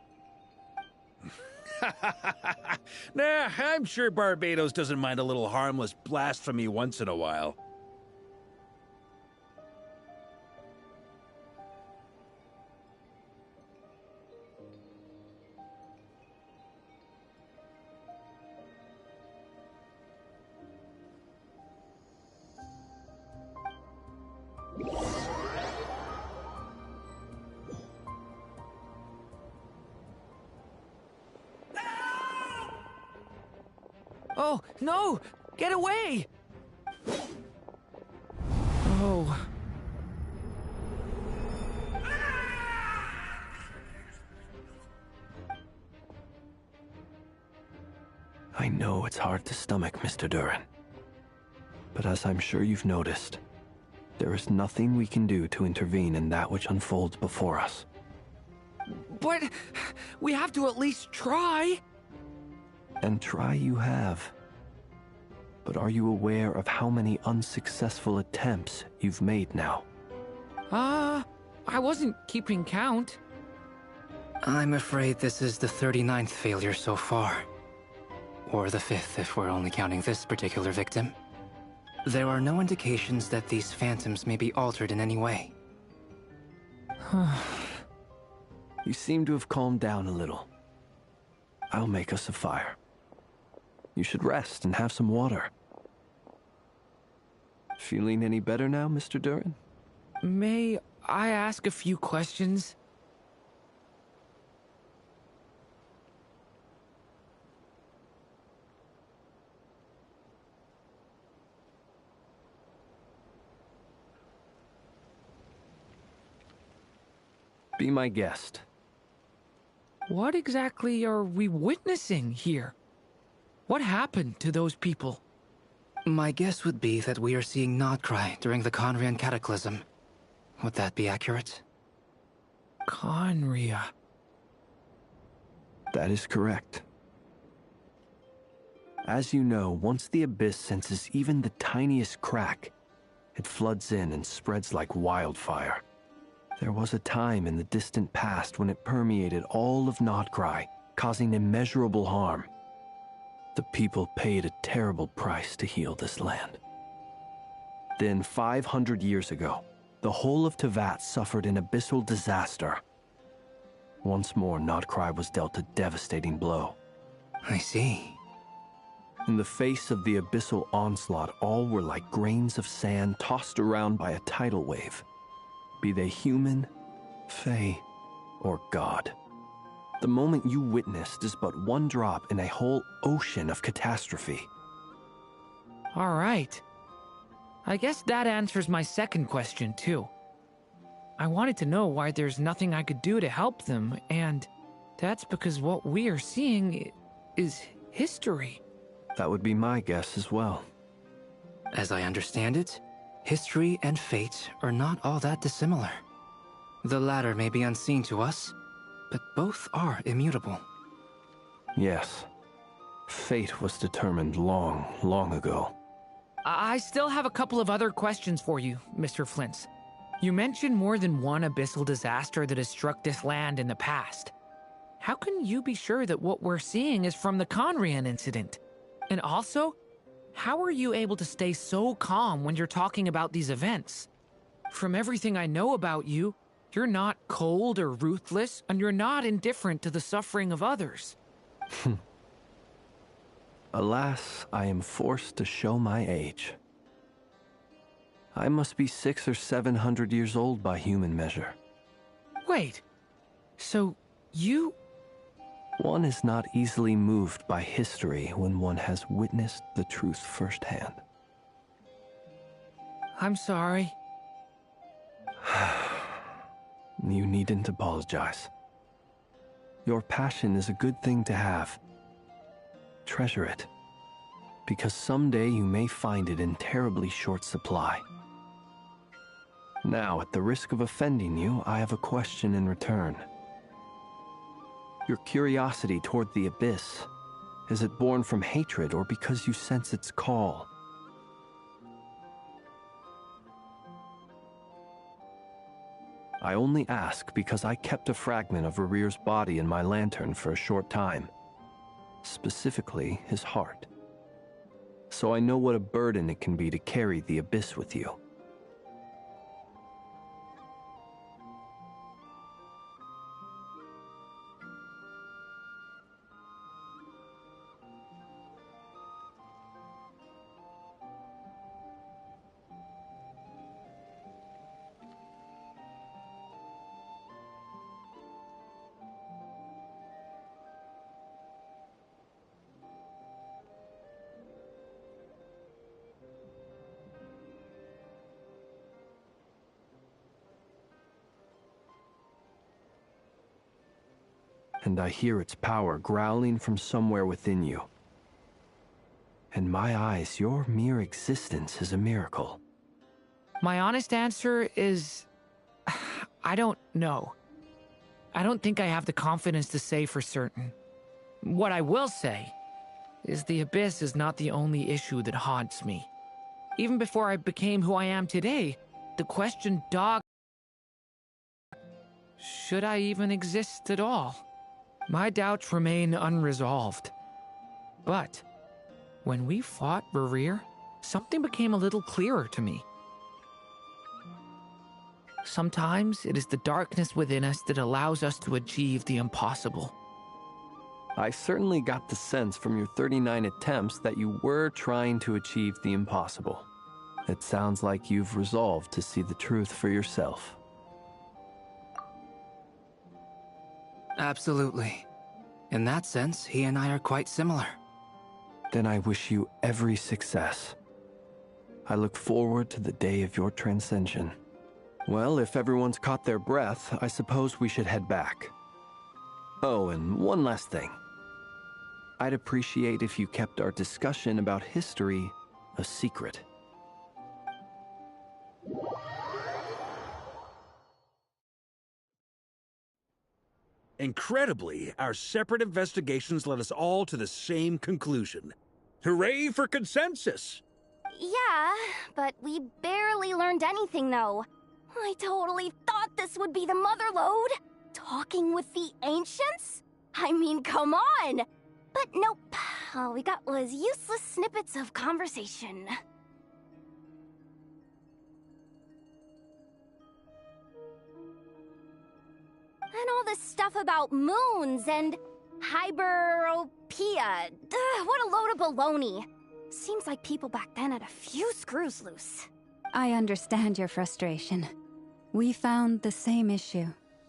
Nah, I'm sure Barbados doesn't mind a little harmless blasphemy once in a while. Oh, no! Get away! Oh. I know it's hard to stomach, Mr. DURIN. But as I'm sure you've noticed, there is nothing we can do to intervene in that which unfolds before us. But we have to at least try. And try you have. But are you aware of how many unsuccessful attempts you've made now? I wasn't keeping count. I'm afraid this is the 39th failure so far. Or the 5th if we're only counting this particular victim. There are no indications that these phantoms may be altered in any way. You seem to have calmed down a little. I'll make us a fire. You should rest and have some water. Feeling any better now, Mr. DURIN? May I ask a few questions? Be my guest. What exactly are we witnessing here? What happened to those people? My guess would be that we are seeing Nod-Krai during the Conrian Cataclysm. Would that be accurate? Conria. That is correct. As you know, once the Abyss senses even the tiniest crack, it floods in and spreads like wildfire. There was a time in the distant past when it permeated all of Nod-Krai, causing immeasurable harm. The people paid a terrible price to heal this land. Then, 500 years ago, the whole of Teyvat suffered an abyssal disaster. Once more, Nod-Krai was dealt a devastating blow. I see. In the face of the abyssal onslaught, all were like grains of sand tossed around by a tidal wave. Be they human, fae, or god. The moment you witnessed is but one drop in a whole ocean of catastrophe. All right. I guess that answers my second question, too. I wanted to know why there's nothing I could do to help them, and that's because what we are seeing is history. That would be my guess as well. As I understand it, history and fate are not all that dissimilar. The latter may be unseen to us, but both are immutable. Yes. Fate was determined long, long ago. I still have a couple of other questions for you, Mr. Flint's. You mentioned more than one abyssal disaster that has struck this land in the past. How can you be sure that what we're seeing is from the Conrian incident? And also, How are you able to stay so calm when you're talking about these events? From everything I know about you, you're not cold or ruthless, and you're not indifferent to the suffering of others. Alas, I am forced to show my age. I must be 600 or 700 years old by human measure. Wait, so you... One is not easily moved by history when one has witnessed the truth firsthand. I'm sorry. You needn't apologize. Your passion is a good thing to have. Treasure it, because someday you may find it in terribly short supply. Now, at the risk of offending you, I have a question in return. Your curiosity toward the abyss, is it born from hatred or because you sense its call? I only ask because I kept a fragment of Rerir's body in my lantern for a short time. Specifically, his heart. So I know what a burden it can be to carry the abyss with you. And I hear its power growling from somewhere within you. In my eyes, your mere existence is a miracle. My honest answer is... I don't know. I don't think I have the confidence to say for certain. What I will say is the abyss is not the only issue that haunts me. Even before I became who I am today, the question dogged... Should I even exist at all? My doubts remain unresolved. But when we fought Rerir, something became a little clearer to me. Sometimes it is the darkness within us that allows us to achieve the impossible. I certainly got the sense from your 39 attempts that you were trying to achieve the impossible. It sounds like you've resolved to see the truth for yourself. Absolutely. In that sense, he and I are quite similar. Then I wish you every success. I look forward to the day of your transcension. Well, if everyone's caught their breath, I suppose we should head back. Oh, and one last thing. I'd appreciate if you kept our discussion about history a secret. Incredibly, our separate investigations led us all to the same conclusion. Hooray for consensus! Yeah, but we barely learned anything, though. I totally thought this would be the mother lode. Talking with the ancients? I mean, come on! But nope. All we got was useless snippets of conversation. And all this stuff about moons and hyperopia. What a load of baloney. Seems like people back then had a few screws loose. I understand your frustration. We found the same issue.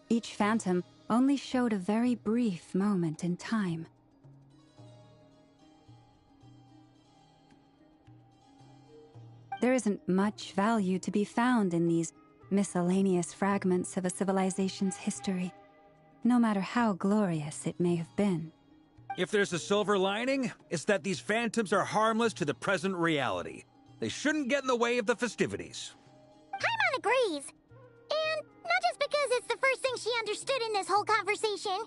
Each phantom only showed a very brief moment in time. There isn't much value to be found in these miscellaneous fragments of a civilization's history, no matter how glorious it may have been. If there's a silver lining, it's that these phantoms are harmless to the present reality. They shouldn't get in the way of the festivities. Paimon agrees. And not just because it's the first thing she understood in this whole conversation.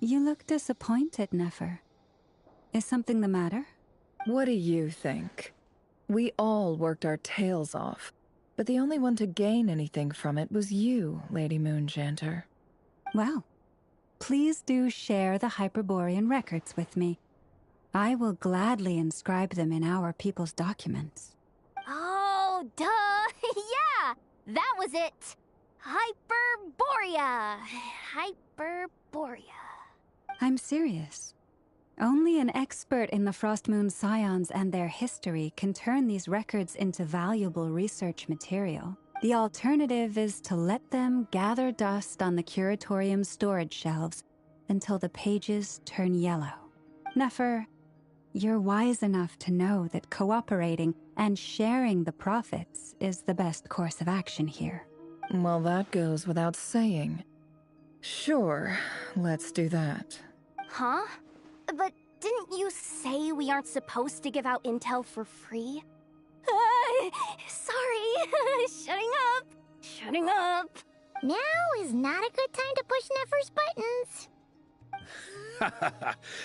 You look disappointed, Nefer. Is something the matter? What do you think? We all worked our tails off, but the only one to gain anything from it was you, Lady Moonjanter. Well, please do share the Hyperborean records with me. I will gladly inscribe them in our people's documents. Oh, duh! Yeah! That was it! Hyperborea! Hyperborea. I'm serious. Only an expert in the Frost Moon Scions and their history can turn these records into valuable research material. The alternative is to let them gather dust on the Curatorium's storage shelves until the pages turn yellow. Nefer, you're wise enough to know that cooperating and sharing the profits is the best course of action here. Well, that goes without saying. Sure, let's do that. Huh? But didn't you say we aren't supposed to give out intel for free? Sorry. Shutting up. Shutting up. Now is not a good time to push Nefer's buttons.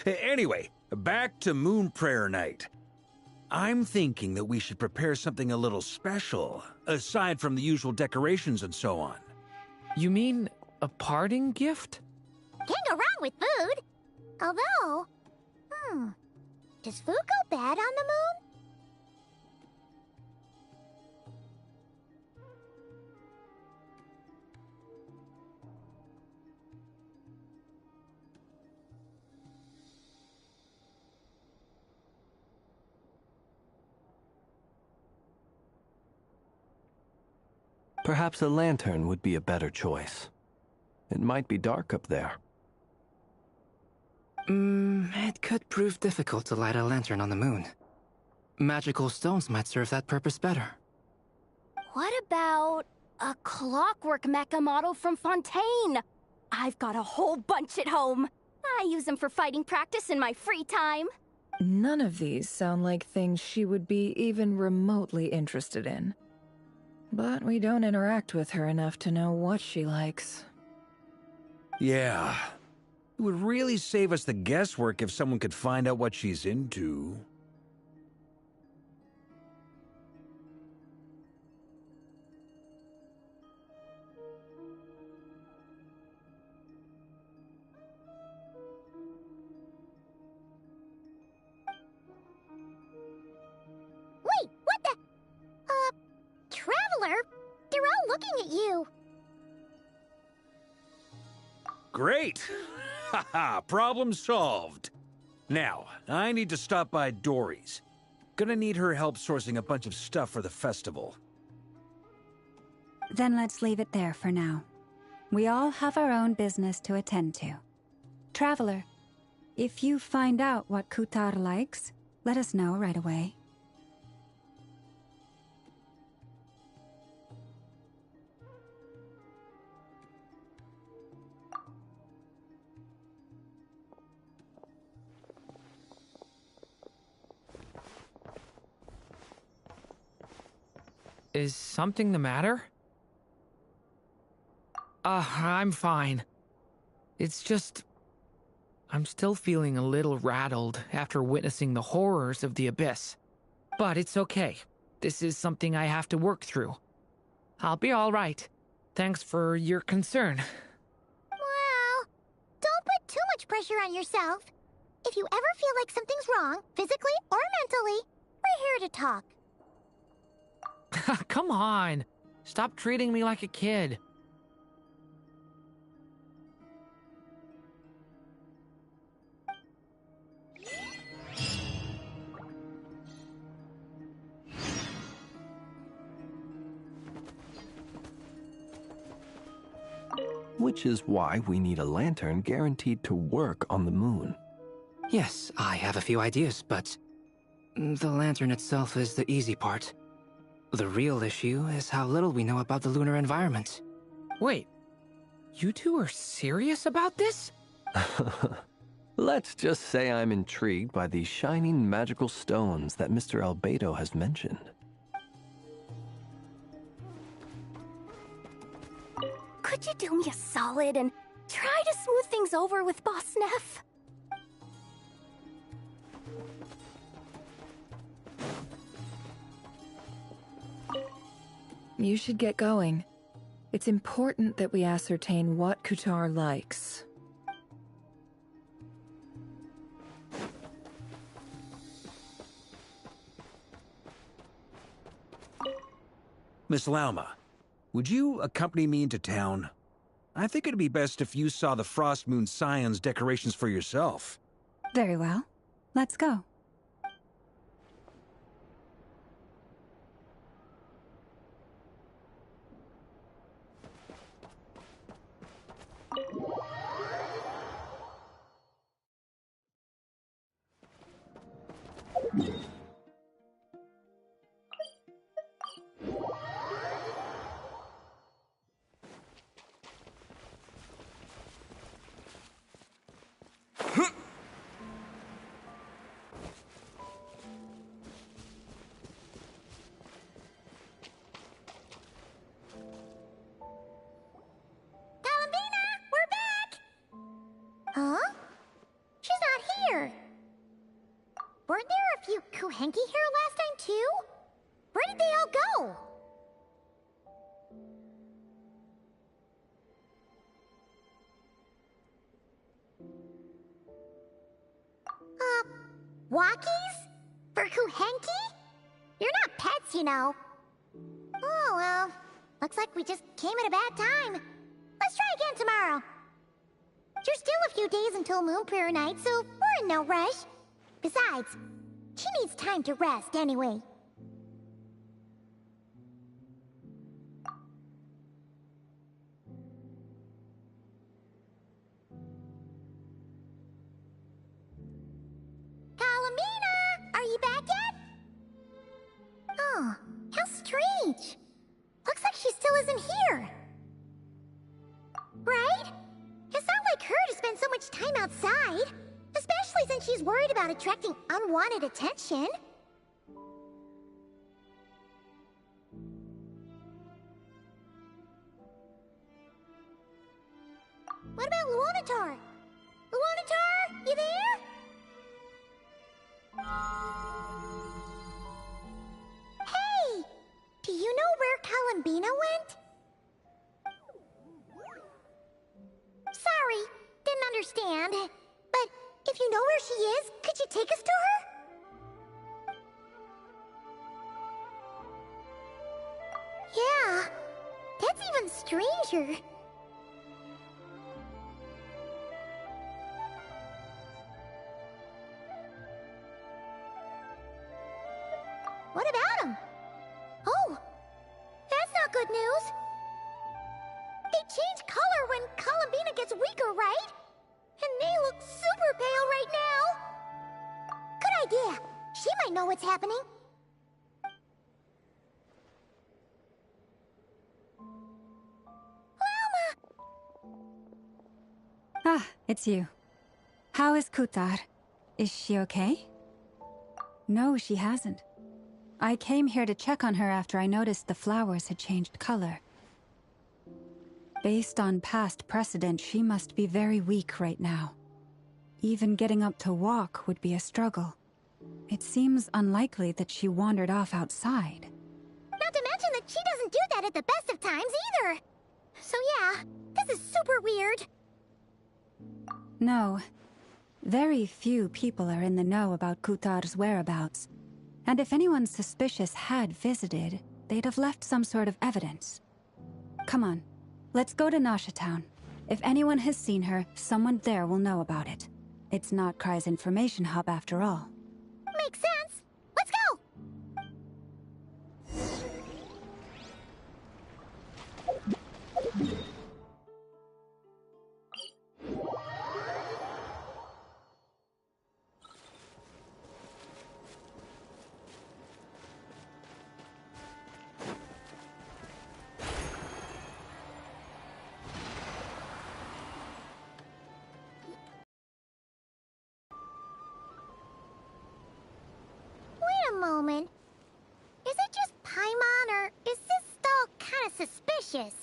Anyway, back to Moon Prayer Night. I'm thinking that we should prepare something a little special, aside from the usual decorations and so on. You mean a parting gift? Can't go wrong with food. Although, does food go bad on the moon? Perhaps a lantern would be a better choice. It might be dark up there. It could prove difficult to light a lantern on the moon. Magical stones might serve that purpose better. What about a clockwork mecha model from Fontaine? I've got a whole bunch at home. I use them for fighting practice in my free time. None of these sound like things she would be even remotely interested in. But we don't interact with her enough to know what she likes. Yeah. It would really save us the guesswork if someone could find out what she's into. Wait, what the? Traveler? They're all looking at you. Great! Haha, problem solved. Now, I need to stop by Dory's. Gonna need her help sourcing a bunch of stuff for the festival. Then let's leave it there for now. We all have our own business to attend to. Traveler, if you find out what Kutar likes, let us know right away. Is something the matter? I'm fine. It's just... I'm still feeling a little rattled after witnessing the horrors of the Abyss. But it's okay. This is something I have to work through. I'll be all right. Thanks for your concern. Well, don't put too much pressure on yourself. If you ever feel like something's wrong, physically or mentally, we're here to talk. Come on. Stop treating me like a kid. Which is why we need a lantern guaranteed to work on the moon. Yes, I have a few ideas, but the lantern itself is the easy part. The real issue is how little we know about the lunar environment. Wait, you two are serious about this? Let's just say I'm intrigued by these shining magical stones that Mr. Albedo has mentioned. Could you do me a solid and try to smooth things over with Boss Neff? You should get going. It's important that we ascertain what Kutar likes. Miss Lauma, would you accompany me into town? I think it'd be best if you saw the Frost Moon Scion's decorations for yourself. Very well. Let's go. Huh? She's not here. Weren't there a few Kuhenki here last time, too? Where did they all go? Walkies? For Kuhenki? You're not pets, you know. Oh, well. Looks like we just came at a bad time. Let's try again tomorrow. There's still a few days until Moon Prayer Night, so we're in no rush. Besides, she needs time to rest anyway. Kalamina! Are you back yet? Oh, how strange. Looks like she still isn't here. Right? It's not like her to spend so much time outside. Especially since she's worried about attracting unwanted attention. What about Luonatar? Luonatar, you there? Hey! Do you know where Kalambina went? Sorry, didn't understand. But if you know where she is, could you take us to her? Yeah, that's even stranger. What about him? Oh, that's not good news. They change color when Kalambina gets weaker, right? And they look super pale right now. Good idea. She might know what's happening. Ah, it's you. How is Kutar? Is she okay? No, she hasn't. I came here to check on her after I noticed the flowers had changed color. Based on past precedent, she must be very weak right now. Even getting up to walk would be a struggle. It seems unlikely that she wandered off outside. Not to mention that she doesn't do that at the best of times either. So yeah, this is super weird. No. Very few people are in the know about Kutar's whereabouts. And if anyone suspicious had visited, they'd have left some sort of evidence. Come on, let's go to Nasha Town. If anyone has seen her, someone there will know about it. It's Nod-Krai's information hub after all. Makes sense. Let's go! Wait a moment. Is it just Paimon, or is this stall kind of suspicious?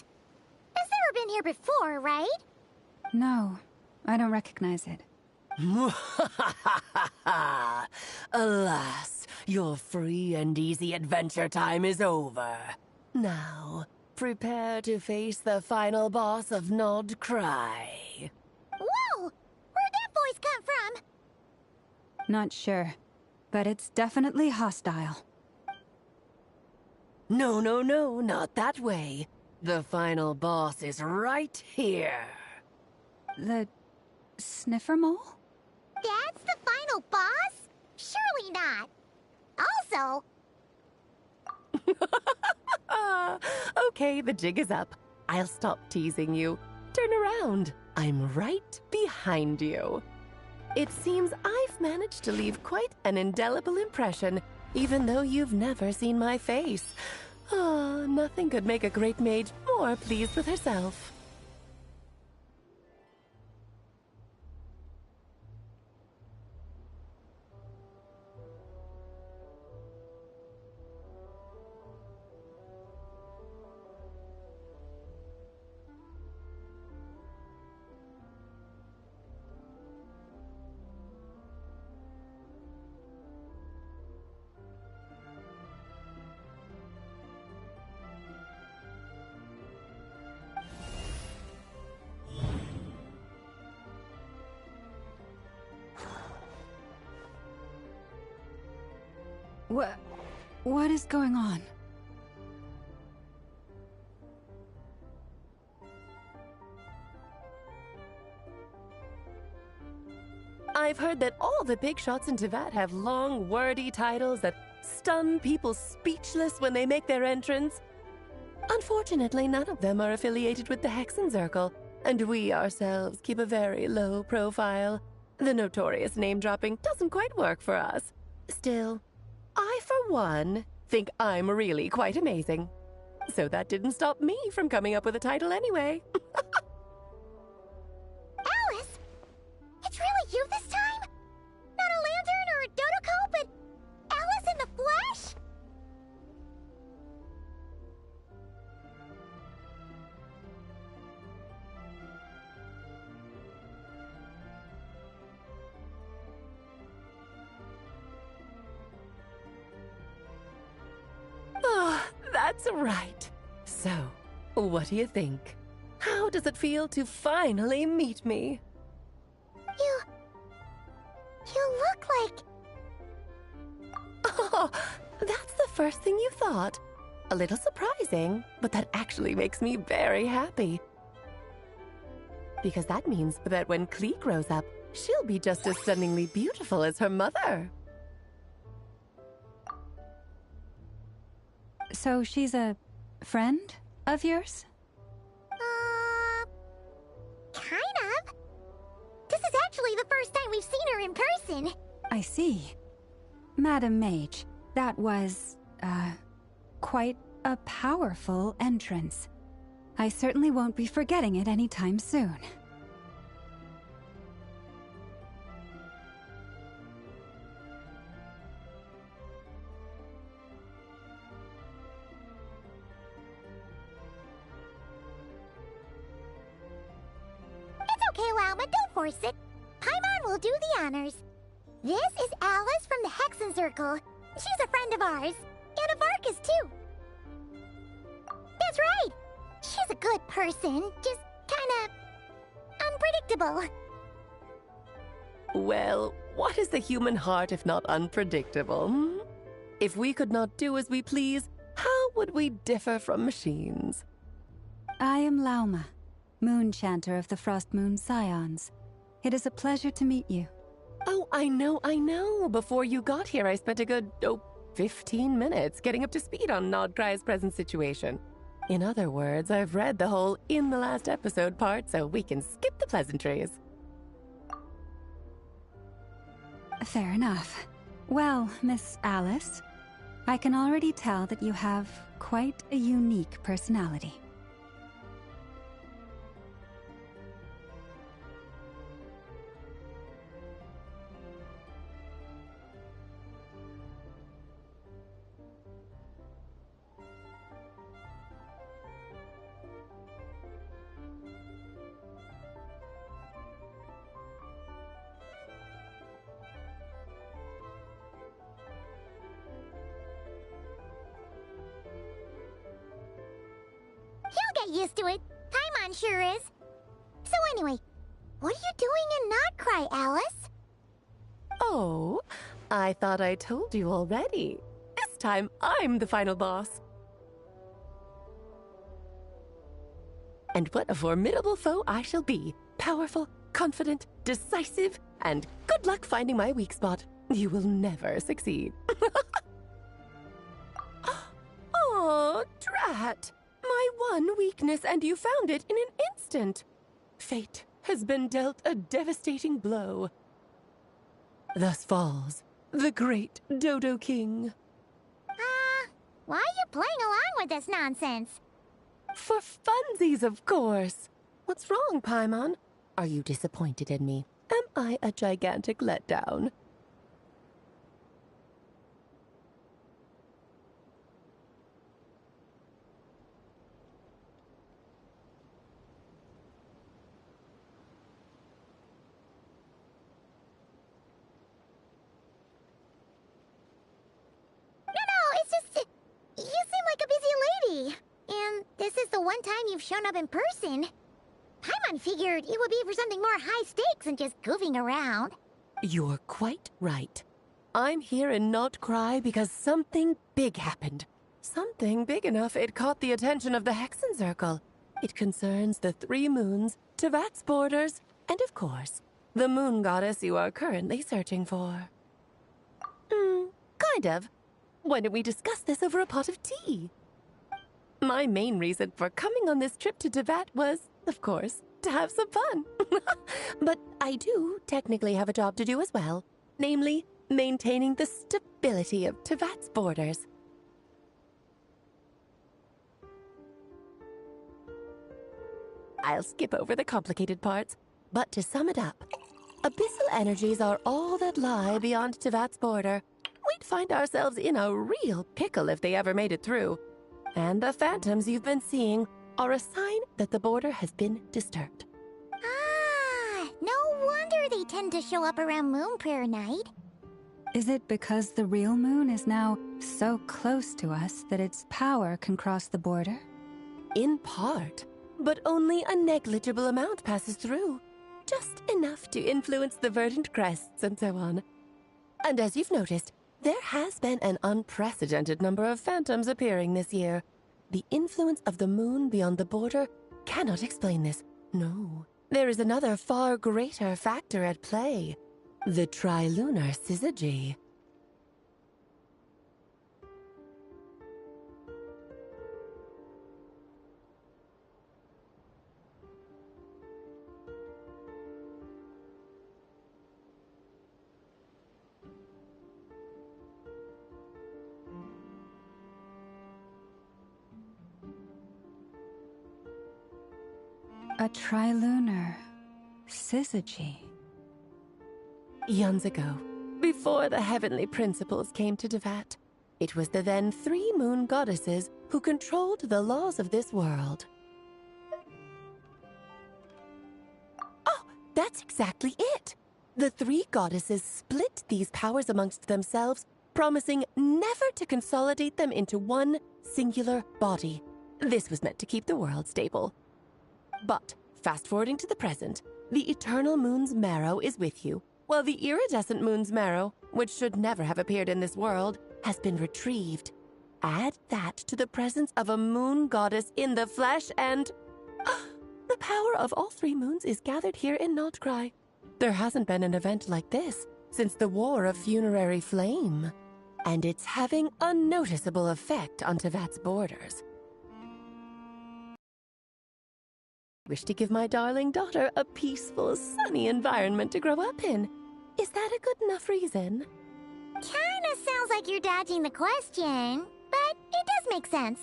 It's never been here before, right? No, I don't recognize it. Alas, your free and easy adventure time is over. Now, prepare to face the final boss of Nod-Krai. Whoa! Where'd that voice come from? Not sure, but it's definitely hostile. No, no, no, not that way. The final boss is right here. The sniffer mole? That's the final boss? Surely not. Also... Okay, the jig is up. I'll stop teasing you. Turn around. I'm right behind you. It seems I've managed to leave quite an indelible impression, even though you've never seen my face. Ah, nothing could make a great mage more pleased with herself. What is going on? I've heard that all the big shots in Tevat have long, wordy titles that stun people speechless when they make their entrance. Unfortunately, none of them are affiliated with the Hexen Circle, and we ourselves keep a very low profile. The notorious name-dropping doesn't quite work for us. Still, I, for one, think I'm really quite amazing. So that didn't stop me from coming up with a title anyway. Alice? It's really you this time? Not a lantern or a Dodoko, but Alice in the flesh? Oh, that's right. So, what do you think? How does it feel to finally meet me? You look like... Oh, that's the first thing you thought. A little surprising, but that actually makes me very happy. Because that means that when Klee grows up, she'll be just as stunningly beautiful as her mother. So she's a friend of yours? Kind of. This is actually the first time we've seen her in person. I see. Madam Mage, that was, quite a powerful entrance. I certainly won't be forgetting it anytime soon. It's okay, Lauma, don't force it. Paimon will do the honors. This is Alice from the Hexen Circle. She's a friend of ours. And of Arcus, too. That's right. She's a good person, just kinda... unpredictable. Well, what is the human heart if not unpredictable? Hmm? If we could not do as we please, how would we differ from machines? I am Lauma, Moon Chanter of the Frost Moon Scions. It is a pleasure to meet you. Oh, I know. Before you got here, I spent a good, 15 minutes getting up to speed on Nod-Krai's present situation. In other words, I've read the whole "in the last episode" part, so we can skip the pleasantries. Fair enough. Well, Miss Alice, I can already tell that you have quite a unique personality. He'll get used to it. Paimon sure is. So anyway, what are you doing in Nod-Krai, Alice? Oh, I thought I told you already. This time, I'm the final boss. And what a formidable foe I shall be. Powerful, confident, decisive, and good luck finding my weak spot. You will never succeed. Oh, drat! My one weakness, and you found it in an instant. Fate has been dealt a devastating blow. Thus falls the great Dodo King. Why are you playing along with this nonsense? For funsies, of course. What's wrong, Paimon? Are you disappointed in me? Am I a gigantic letdown? You seem like a busy lady. And this is the one time you've shown up in person. Paimon figured it would be for something more high stakes than just goofing around. You're quite right. I'm here in Nod-Krai because something big happened. Something big enough it caught the attention of the Hexen Circle. It concerns the 3 moons, Tevat's borders, and of course, the moon goddess you are currently searching for. Kind of. Why don't we discuss this over a pot of tea? My main reason for coming on this trip to Tevat was, of course, to have some fun. But I do technically have a job to do as well, namely, maintaining the stability of Tevat's borders. I'll skip over the complicated parts, but to sum it up, abyssal energies are all that lie beyond Tevat's border. We'd find ourselves in a real pickle if they ever made it through. And the phantoms you've been seeing are a sign that the border has been disturbed. No wonder they tend to show up around Moon Prayer Night. Is it because the real moon is now so close to us that its power can cross the border? In part, but only a negligible amount passes through. Just enough to influence the verdant crests and so on. And as you've noticed, there has been an unprecedented number of phantoms appearing this year. The influence of the moon beyond the border cannot explain this. No, there is another far greater factor at play. The trilunar syzygy. A trilunar syzygy. Eons ago, before the heavenly principles came to Tevat, it was the then 3 moon goddesses who controlled the laws of this world. Oh, that's exactly it! The 3 goddesses split these powers amongst themselves, promising never to consolidate them into one singular body. This was meant to keep the world stable. But, fast-forwarding to the present, the eternal moon's marrow is with you, while the iridescent moon's marrow, which should never have appeared in this world, has been retrieved. Add that to the presence of a moon goddess in the flesh and... the power of all 3 moons is gathered here in Nod-Krai. There hasn't been an event like this since the War of Funerary Flame. And it's having a noticeable effect on Tevat's borders. I wish to give my darling daughter a peaceful, sunny environment to grow up in. Is that a good enough reason? Kinda sounds like you're dodging the question, but it does make sense.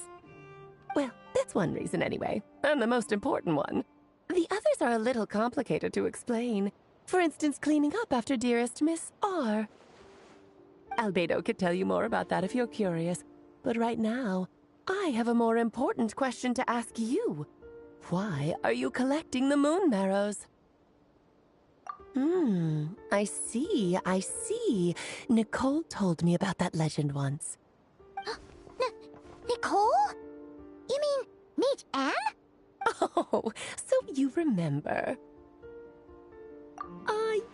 Well, that's one reason anyway, and the most important one. The others are a little complicated to explain. For instance, cleaning up after dearest Miss R. Albedo could tell you more about that if you're curious, but right now, I have a more important question to ask you. Why are you collecting the moon marrows? I see. Nicole told me about that legend once. Nicole? You mean Mage Anne? Oh, so you remember.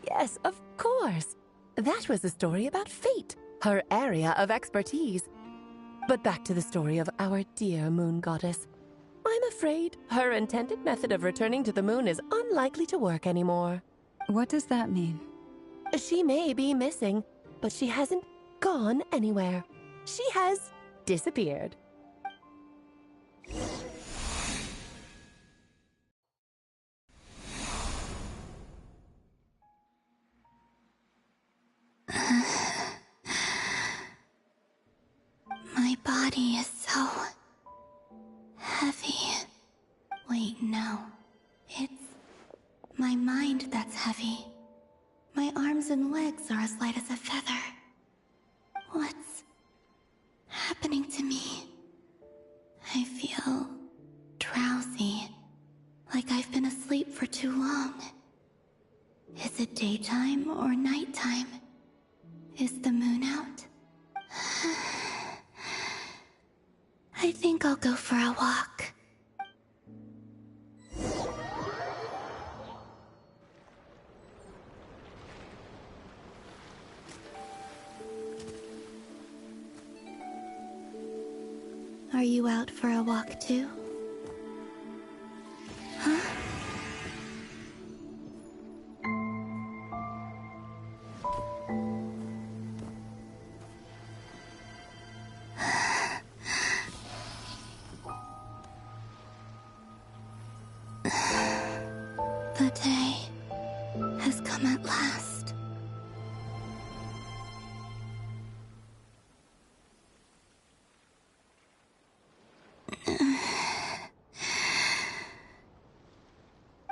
Yes, of course. That was a story about fate, her area of expertise. But back to the story of our dear moon goddess. I'm afraid her intended method of returning to the moon is unlikely to work anymore. What does that mean? She may be missing, but she hasn't gone anywhere. She has disappeared. My body is so heavy. Wait, no. It's my mind that's heavy. My arms and legs are as light as a feather. What's happening to me? I feel drowsy, like I've been asleep for too long. Is it daytime or nighttime? Is the moon out? I think I'll go for a walk. Are you out for a walk too? Huh? The day has come at last.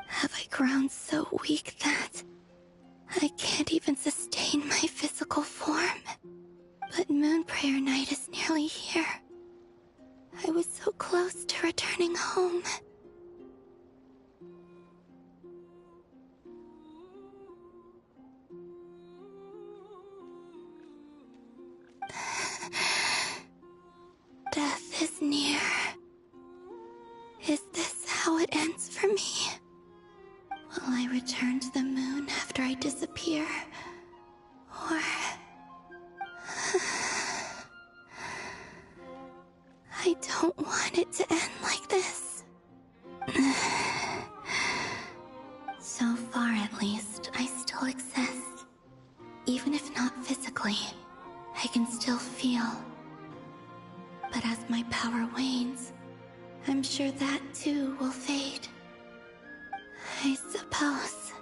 Have I grown so weak that I can't even sustain my physical form? But Moon Prayer Night is nearly here. I was so close to returning home. Death is near. Is this how it ends for me? Will I return to the moon after I disappear? Or... I don't want it to end like this. So far, at least, I still exist. Even if not physically, I can still feel. But as my power wanes, I'm sure that too will fade. I suppose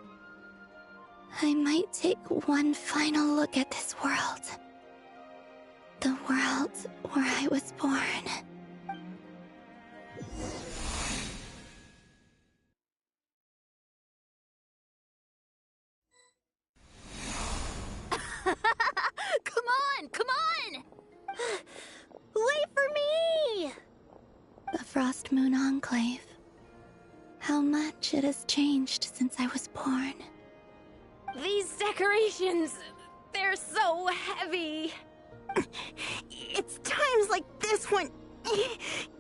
I might take one final look at this world. The world where I was born. Come on, come on! Wait for me! The Frost Moon Enclave. How much it has changed since I was born. These decorations, they're so heavy. It's times like this when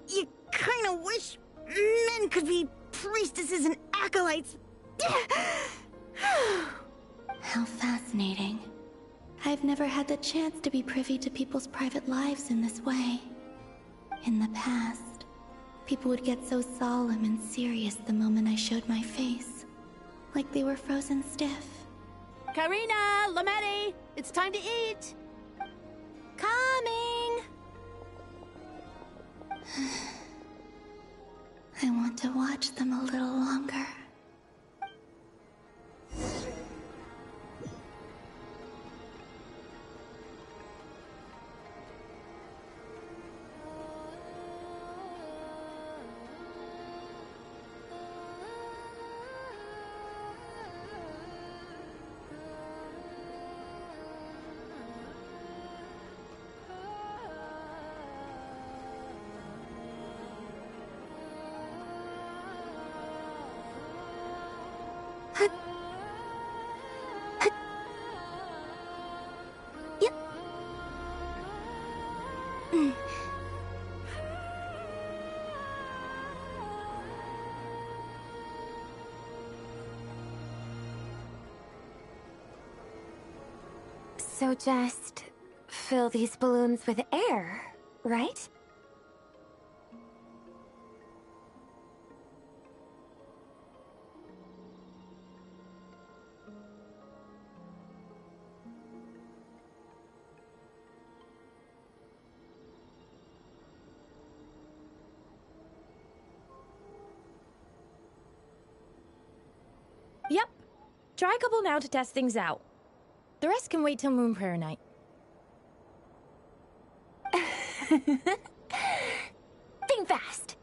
you kind of wish men could be priestesses and acolytes. How fascinating. I've never had the chance to be privy to people's private lives in this way. In the past, people would get so solemn and serious the moment I showed my face. Like they were frozen stiff. Karina, Lametti, it's time to eat. Coming. I want to watch them a little longer. So just fill these balloons with air, right? Try a couple now to test things out. The rest can wait till Moon Prayer Night. Think fast.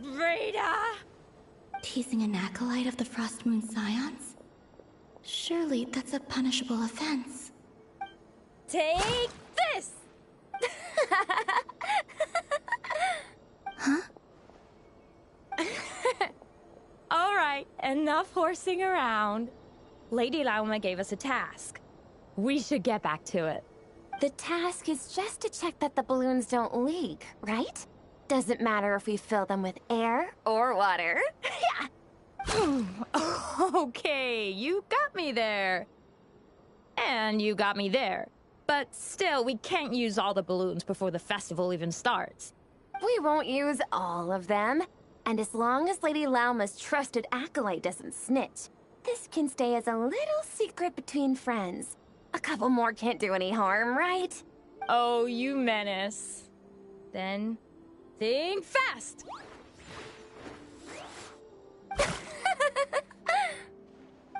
Rita! Teasing an acolyte of the Frost Moon Scions? Surely that's a punishable offense. Take this! Huh? Alright, enough horsing around. Lady Lauma gave us a task. We should get back to it. The task is just to check that the balloons don't leak, right? Doesn't matter if we fill them with air or water. Yeah. Okay, you got me there. And you got me there. But still, we can't use all the balloons before the festival even starts. We won't use all of them. And as long as Lady Lauma's trusted acolyte doesn't snitch, this can stay as a little secret between friends. A couple more can't do any harm, right? Oh, you menace. Then, think fast!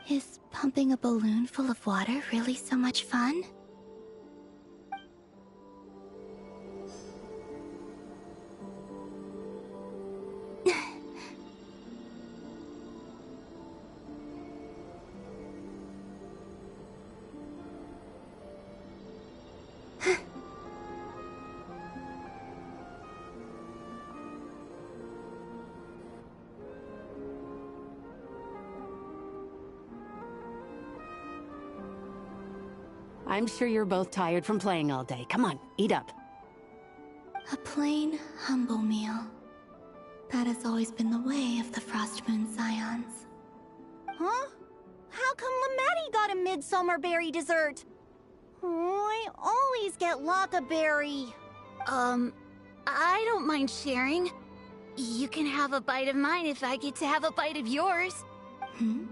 Is pumping a balloon full of water really so much fun? I'm sure you're both tired from playing all day. Come on, eat up. A plain, humble meal. That has always been the way of the Frost Moon Scions. Huh? How come Lametti got a midsummer berry dessert? Oh, I always get Lockaberry. I don't mind sharing. You can have a bite of mine if I get to have a bite of yours. Hmm?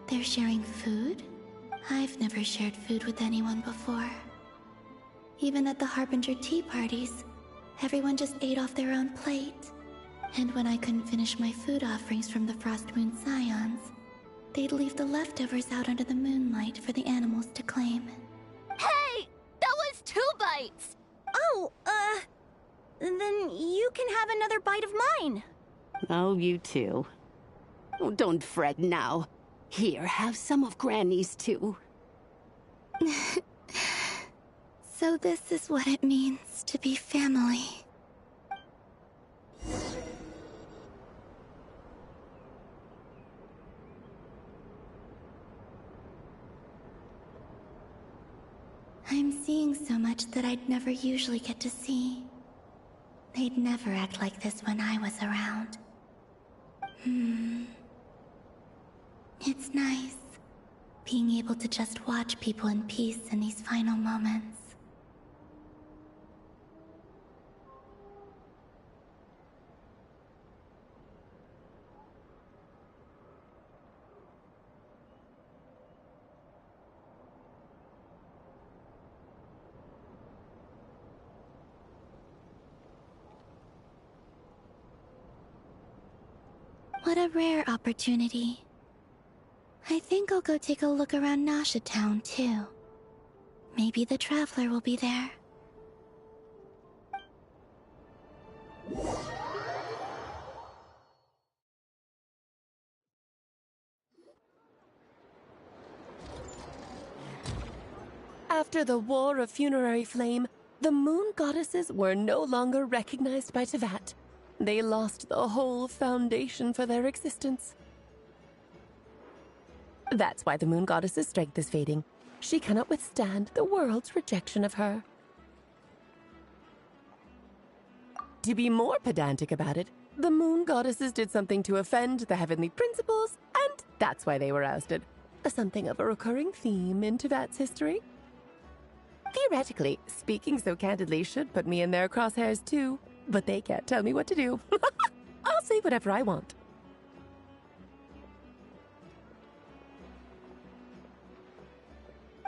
They're sharing food? I've never shared food with anyone before. Even at the Harbinger tea parties, everyone just ate off their own plate. And when I couldn't finish my food offerings from the Frost Moon Scions, they'd leave the leftovers out under the moonlight for the animals to claim. Hey! That was 2 bites! Oh, then you can have another bite of mine. Oh, you too. Oh, don't fret now. Here, have some of Granny's too. So this is what it means to be family. I'm seeing so much that I'd never usually get to see. They'd never act like this when I was around. It's nice, being able to just watch people in peace in these final moments. What a rare opportunity. I think I'll go take a look around Nasha Town, too. Maybe the Traveler will be there. After the War of Funerary Flame, the Moon Goddesses were no longer recognized by Tevat. They lost the whole foundation for their existence. That's why the Moon Goddess's strength is fading. She cannot withstand the world's rejection of her. To be more pedantic about it, the Moon Goddesses did something to offend the heavenly principles, and that's why they were ousted. Something of a recurring theme in Tevat's history. Theoretically, speaking so candidly should put me in their crosshairs too, but they can't tell me what to do. I'll say whatever I want.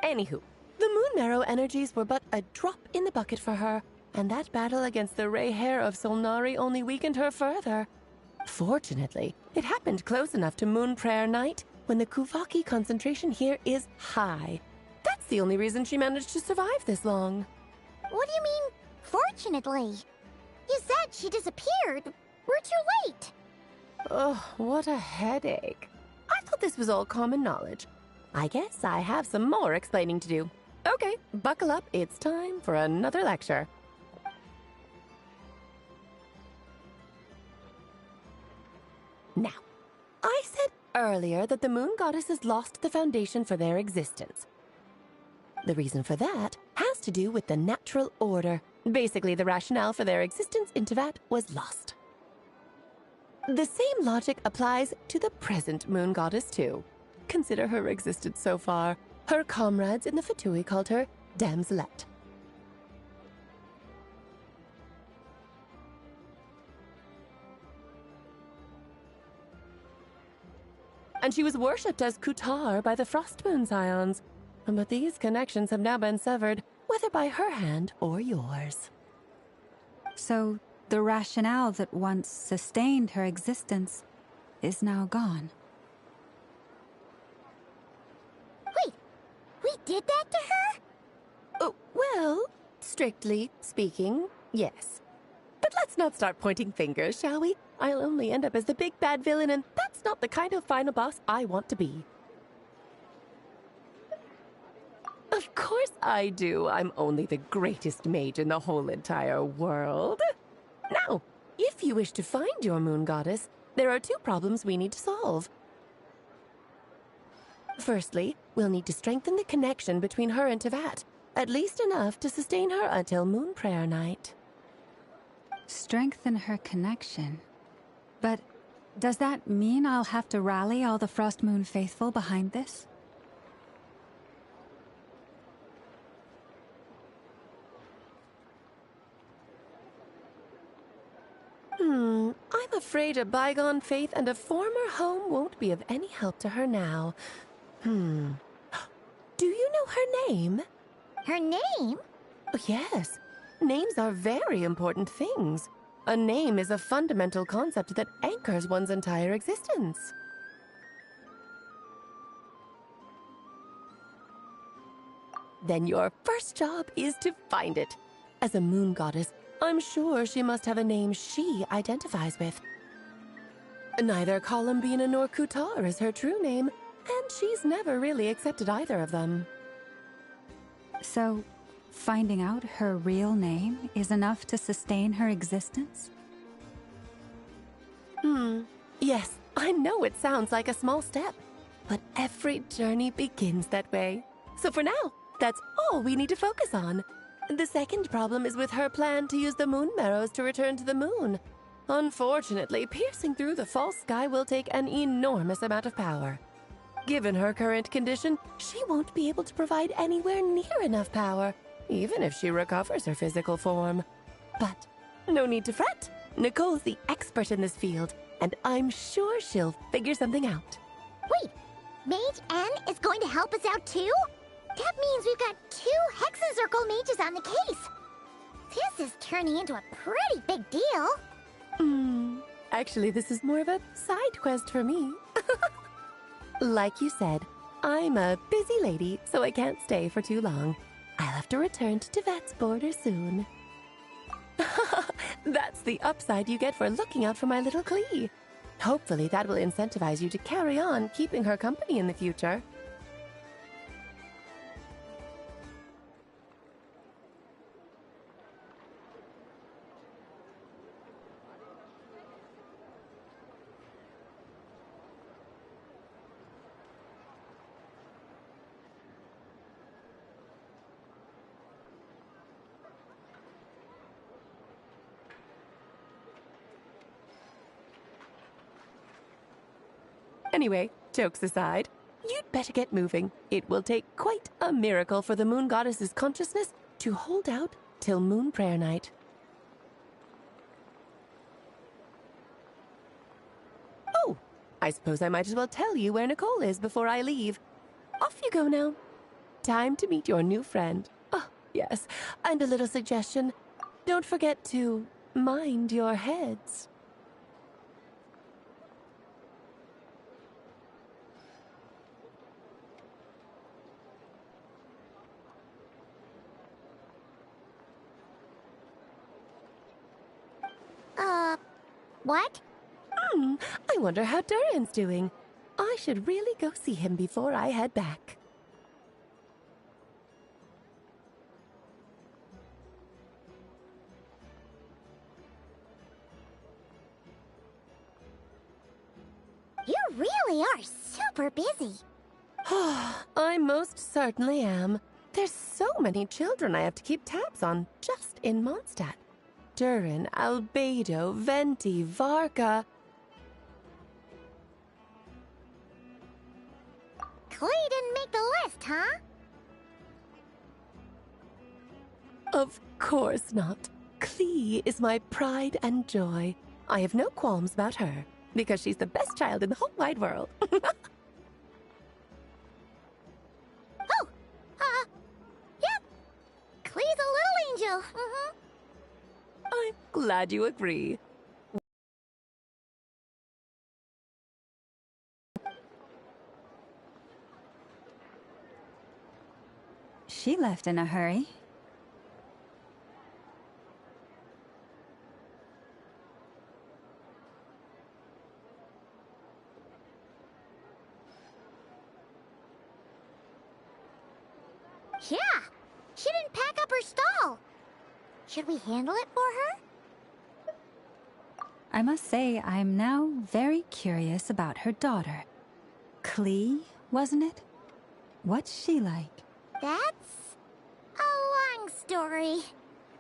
Anywho, the Moon Marrow energies were but a drop in the bucket for her, and that battle against the Ray Hair of Solnari only weakened her further. Fortunately, it happened close enough to Moon Prayer Night when the Kuvaki concentration here is high. That's the only reason she managed to survive this long. What do you mean, fortunately? You said she disappeared. We're too late. Oh, what a headache. I thought this was all common knowledge. I guess I have some more explaining to do. Okay, buckle up. It's time for another lecture. Now, I said earlier that the moon goddesses lost the foundation for their existence. The reason for that has to do with the natural order. Basically, the rationale for their existence in Teyvat was lost. The same logic applies to the present moon goddess, too. Consider her existence so far. Her comrades in the Fatui called her Damselette. And she was worshipped as Kutar by the Frost Moon Scions. But these connections have now been severed, whether by her hand or yours. So, the rationale that once sustained her existence is now gone. Wait, we did that to her? Oh, well, strictly speaking, yes. But let's not start pointing fingers, shall we? I'll only end up as the big bad villain, and that's not the kind of final boss I want to be. Of course I do. I'm only the greatest mage in the whole entire world. Now, if you wish to find your moon goddess, there are two problems we need to solve. Firstly, we'll need to strengthen the connection between her and Teyvat, at least enough to sustain her until Moon Prayer Night. Strengthen her connection? But does that mean I'll have to rally all the Frost Moon faithful behind this? I'm afraid a bygone faith and a former home won't be of any help to her now. Do you know her name? Her name? Oh, yes. Names are very important things. A name is a fundamental concept that anchors one's entire existence. Then your first job is to find it. As a moon goddess, I'm sure she must have a name she identifies with. Neither Columbina nor Kutar is her true name, and she's never really accepted either of them. So, finding out her real name is enough to sustain her existence? Yes, I know it sounds like a small step, but every journey begins that way. So for now, that's all we need to focus on. The second problem is with her plan to use the moon marrows to return to the moon. Unfortunately, piercing through the false sky will take an enormous amount of power. Given her current condition, she won't be able to provide anywhere near enough power, even if she recovers her physical form. But no need to fret. Nicole's the expert in this field, and I'm sure she'll figure something out. Wait, Mage N is going to help us out too? That means we've got 2 Hexen Circle mages on the case. This is turning into a pretty big deal. Actually, this is more of a side quest for me. Like you said, I'm a busy lady, so I can't stay for too long. I'll have to return to Teyvat's border soon. That's the upside you get for looking out for my little Klee. Hopefully that will incentivize you to carry on keeping her company in the future. Anyway, jokes aside, you'd better get moving. It will take quite a miracle for the moon goddess's consciousness to hold out till Moon Prayer Night. Oh, I suppose I might as well tell you where Nicole is before I leave. Off you go now. Time to meet your new friend. Oh, yes, and a little suggestion. Don't forget to mind your heads. What? I wonder how DURIN's doing. I should really go see him before I head back. You really are super busy. I most certainly am. There's so many children I have to keep tabs on just in Mondstadt. DURIN, Albedo, Venti, Varka. Klee didn't make the list, huh? Of course not. Klee is my pride and joy. I have no qualms about her, because she's the best child in the whole wide world. Yep. Klee's a little angel. I'm glad you agree. She left in a hurry. Yeah, she didn't pack up her stall. Should we handle it for her? I must say, I'm now very curious about her daughter. Klee, wasn't it? What's she like? That's a long story.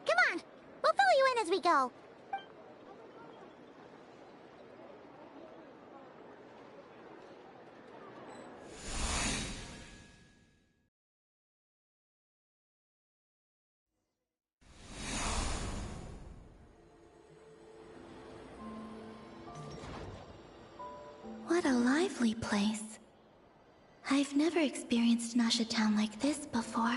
Come on, we'll fill you in as we go. What a lively place. I've never experienced Nasha Town like this before.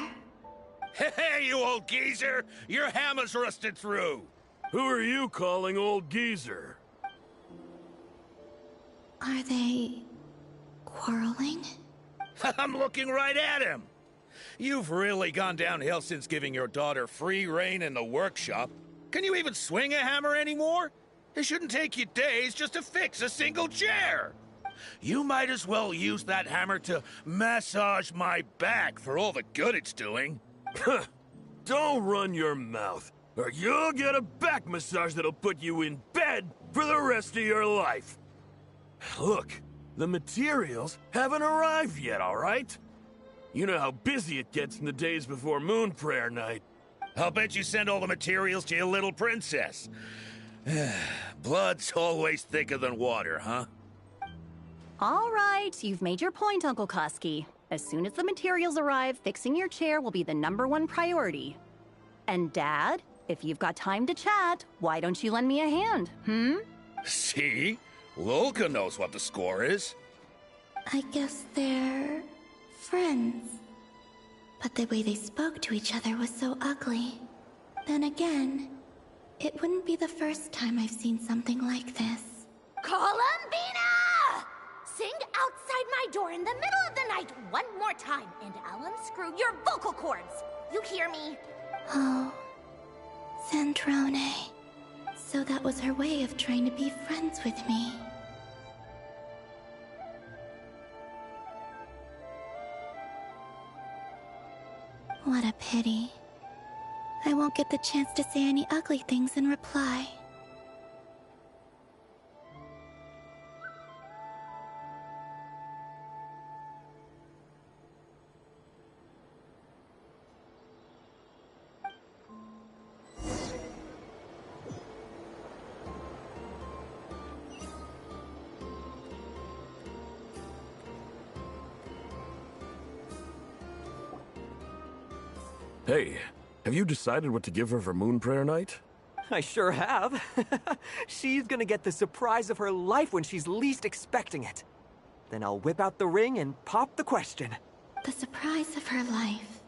Hey, you old geezer! Your hammer's rusted through! Who are you calling old geezer? Are they quarreling? I'm looking right at him! You've really gone downhill since giving your daughter free rein in the workshop. Can you even swing a hammer anymore? It shouldn't take you days just to fix a single chair! You might as well use that hammer to massage my back for all the good it's doing. Don't run your mouth, or you'll get a back massage that'll put you in bed for the rest of your life. Look, the materials haven't arrived yet, all right? You know how busy it gets in the days before Moon Prayer Night. I'll bet you send all the materials to your little princess. Blood's always thicker than water, huh? All right, you've made your point, Uncle Koski. As soon as the materials arrive, fixing your chair will be the #1 priority. And Dad, if you've got time to chat, why don't you lend me a hand, See? Lolka knows what the score is. I guess they're friends. But the way they spoke to each other was so ugly. Then again, it wouldn't be the first time I've seen something like this. Columbina! Sing outside my door in the middle of the night one more time, and I'll unscrew your vocal cords. You hear me? Oh, Sandrone. So that was her way of trying to be friends with me. What a pity. I won't get the chance to say any ugly things in reply. Hey, have you decided what to give her for Moon Prayer Night? I sure have. She's gonna get the surprise of her life when she's least expecting it. Then I'll whip out the ring and pop the question. The surprise of her life.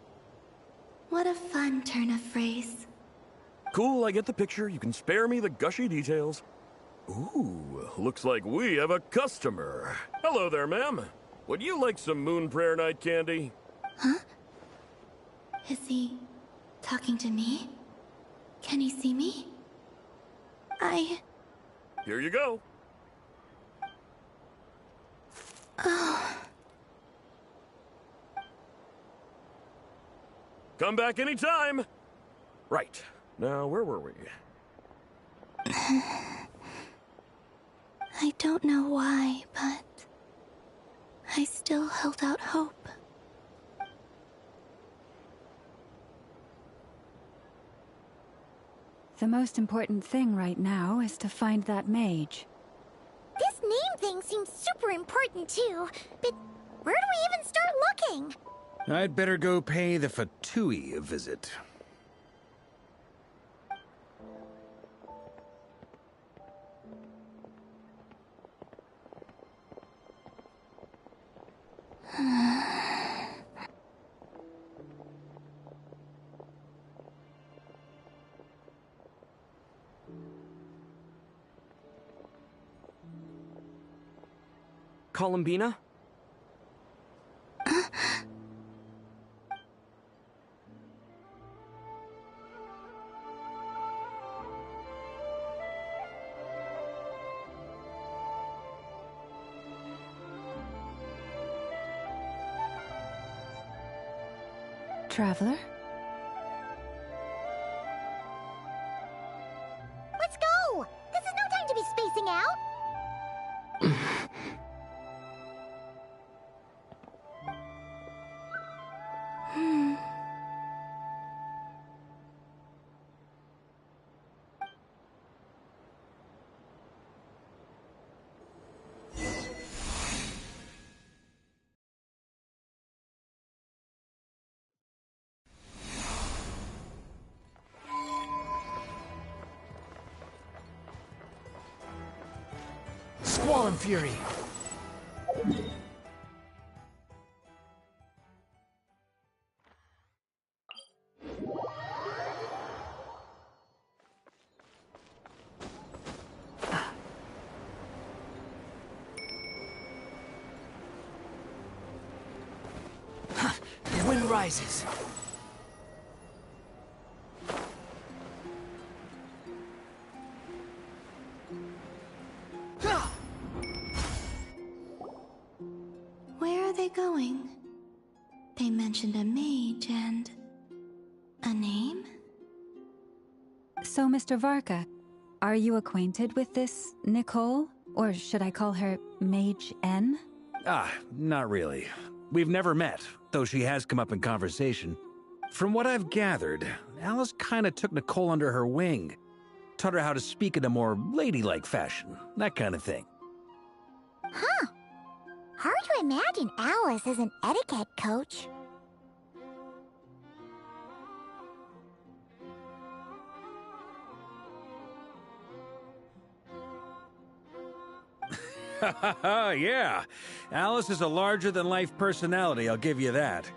What a fun turn of phrase. Cool, I get the picture. You can spare me the gushy details. Ooh, looks like we have a customer. Hello there, ma'am. Would you like some Moon Prayer Night candy? Huh? Is he talking to me? Can he see me? Here you go. Oh. Come back anytime. Right. Now, where were we? I don't know why, but I still held out hope. The most important thing right now is to find that mage. This name thing seems super important too, but where do we even start looking? I'd better go pay the Fatui a visit. Columbina? Traveler? Let's go! This is no time to be spacing out! Squall and Fury! The wind rises. Where are they going? They mentioned a mage and... a name? So, Mr. Varka, are you acquainted with this Nicole? Or should I call her Mage N? Not really. We've never met, though she has come up in conversation. From what I've gathered, Alice kinda took Nicole under her wing. Taught her how to speak in a more ladylike fashion, that kind of thing. Huh. Hard to imagine Alice as an etiquette coach. Yeah, Alice is a larger-than-life personality, I'll give you that.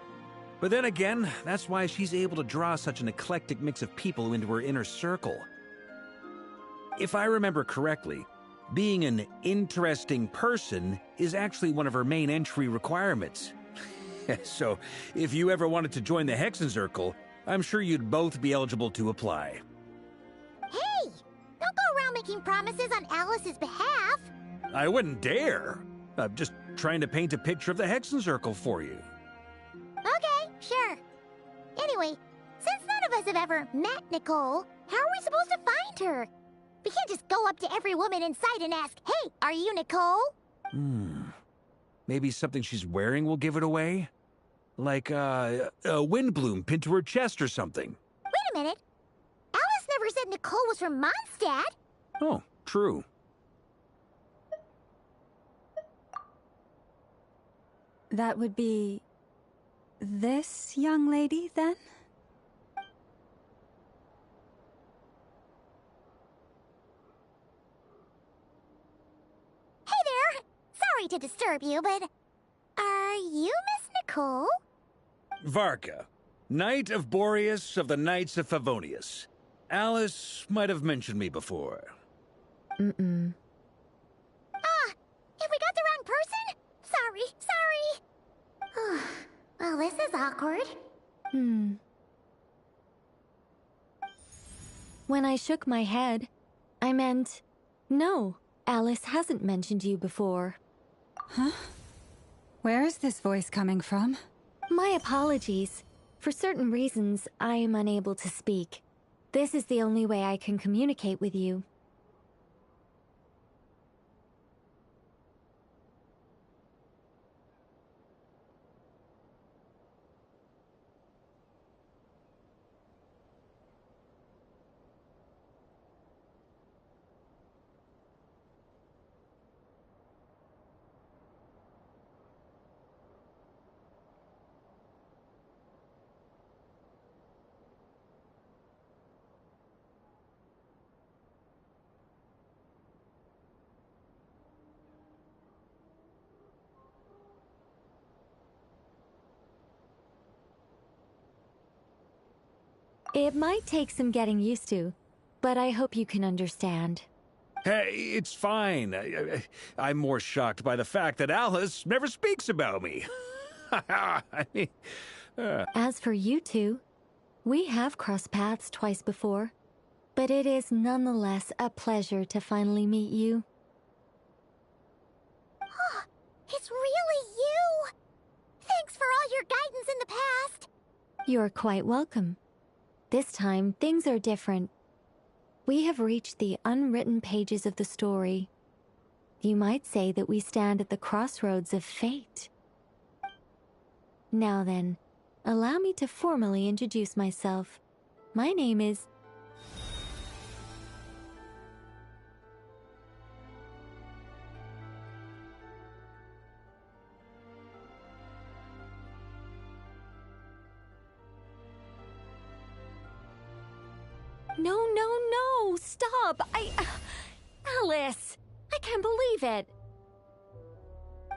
But then again, that's why she's able to draw such an eclectic mix of people into her inner circle. If I remember correctly, being an interesting person is actually one of her main entry requirements. So, if you ever wanted to join the Hexenzirkel, I'm sure you'd both be eligible to apply. Hey! Don't go around making promises on Alice's behalf! I wouldn't dare. I'm just trying to paint a picture of the Hexenzirkel for you. Okay, sure. Anyway, since none of us have ever met Nicole, how are we supposed to find her? We can't just go up to every woman in sight and ask, "Hey, are you Nicole?" Maybe something she's wearing will give it away? Like, a windbloom pinned to her chest or something. Wait a minute. Alice never said Nicole was from Mondstadt. Oh, true. That would be... this young lady, then? Hey there! Sorry to disturb you, but... are you Miss Nicole? Varka, Knight of Boreas of the Knights of Favonius. Alice might have mentioned me before. Mm-mm. Have we got the wrong person? Sorry. Well, this is awkward. When I shook my head, I meant No, Alice hasn't mentioned you before. Huh? Where is this voice coming from? My apologies. For certain reasons, I am unable to speak. This is the only way I can communicate with you. It might take some getting used to, but I hope you can understand. Hey, it's fine. I'm more shocked by the fact that Alice never speaks about me. I mean, As for you two, we have crossed paths twice before, but it is nonetheless a pleasure to finally meet you. It's really you! Thanks for all your guidance in the past! You're quite welcome. This time, things are different. We have reached the unwritten pages of the story. You might say that we stand at the crossroads of fate. Now then, allow me to formally introduce myself. My name is... No, stop! Alice! I can't believe it!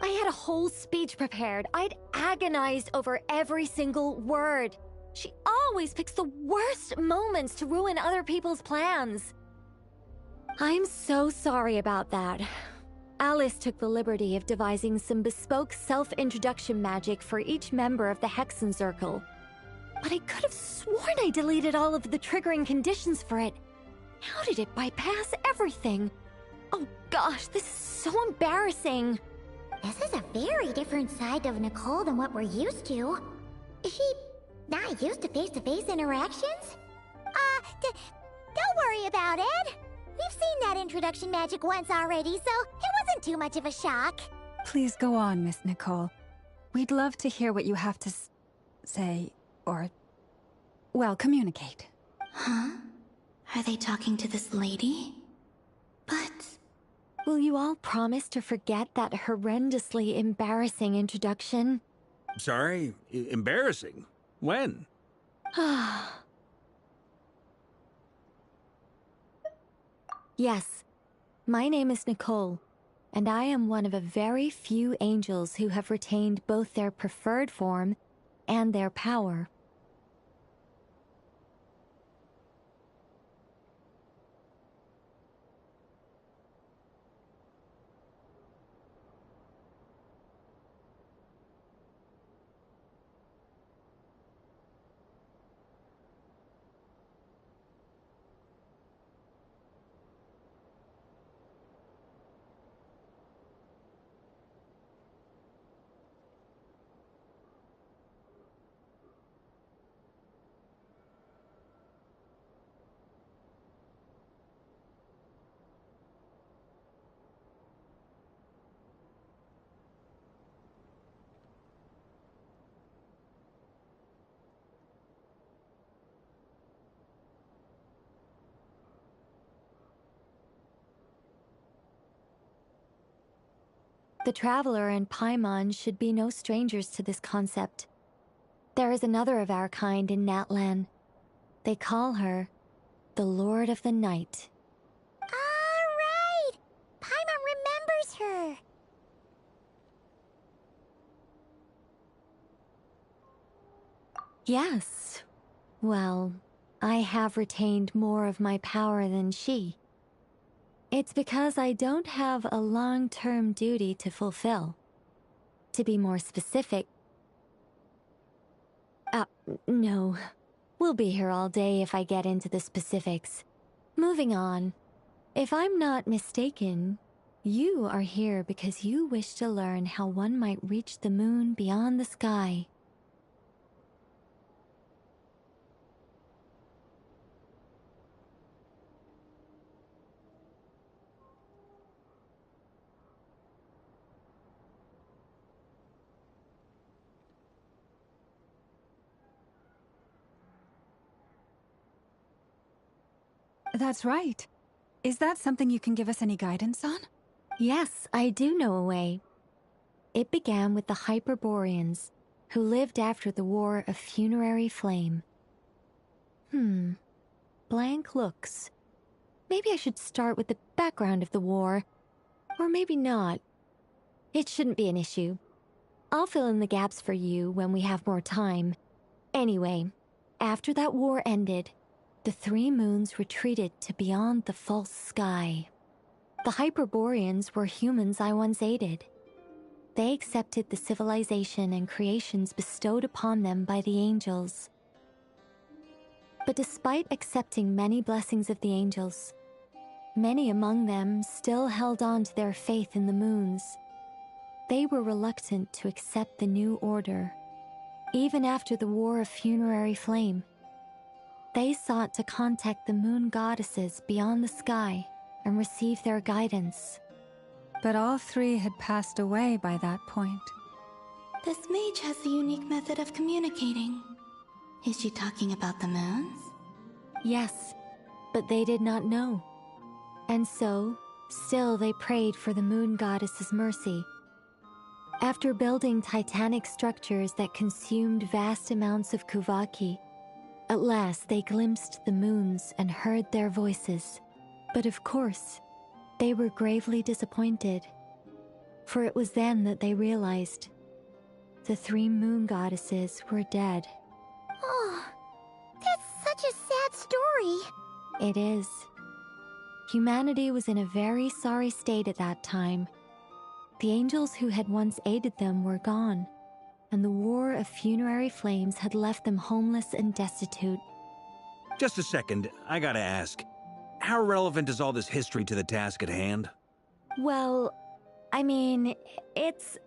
I had a whole speech prepared. I'd agonized over every single word. She always picks the worst moments to ruin other people's plans. I'm so sorry about that. Alice took the liberty of devising some bespoke self-introduction magic for each member of the Hexen Circle. But I could have sworn I deleted all of the triggering conditions for it. How did it bypass everything? Oh gosh, this is so embarrassing. This is a very different side of Nicole than what we're used to. Is she not used to face-to-face interactions? Don't worry about it. We've seen that introduction magic once already, so it wasn't too much of a shock. Please go on, Miss Nicole. We'd love to hear what you have to say, or, well, communicate. Huh? Are they talking to this lady? But... Will you all promise to forget that horrendously embarrassing introduction? sorry, embarrassing. When? Yes, my name is Nicole, and I am one of a very few angels who have retained both their preferred form and their power. The Traveler and Paimon should be no strangers to this concept. There is another of our kind in Natlan. They call her the Lord of the Night. Right! Paimon remembers her. Yes. Well, I have retained more of my power than she. It's because I don't have a long-term duty to fulfill. To be more specific... no. We'll be here all day if I get into the specifics. Moving on. If I'm not mistaken, you are here because you wish to learn how one might reach the moon beyond the sky. That's right. Is that something you can give us any guidance on? Yes, I do know a way. It began with the Hyperboreans, who lived after the War of Funerary Flame. Blank looks. Maybe I should start with the background of the war. Or maybe not. It shouldn't be an issue. I'll fill in the gaps for you when we have more time. Anyway, after that war ended, the three moons retreated to beyond the false sky. The Hyperboreans were humans I once aided. They accepted the civilization and creations bestowed upon them by the angels. But despite accepting many blessings of the angels, many among them still held on to their faith in the moons. They were reluctant to accept the new order. Even after the War of Funerary Flame, they sought to contact the moon goddesses beyond the sky and receive their guidance. But all three had passed away by that point. This mage has a unique method of communicating. Is she talking about the moons? Yes, but they did not know. And so, still they prayed for the moon goddess's mercy. After building titanic structures that consumed vast amounts of Kuvaki, at last they glimpsed the moons and heard their voices. But of course, they were gravely disappointed. For it was then that they realized the three moon goddesses were dead. Oh, that's such a sad story. It is. Humanity was in a very sorry state at that time. The angels who had once aided them were gone, and the War of Funerary Flames had left them homeless and destitute. Just a second, I gotta ask. How relevant is all this history to the task at hand? Well, I mean, it's...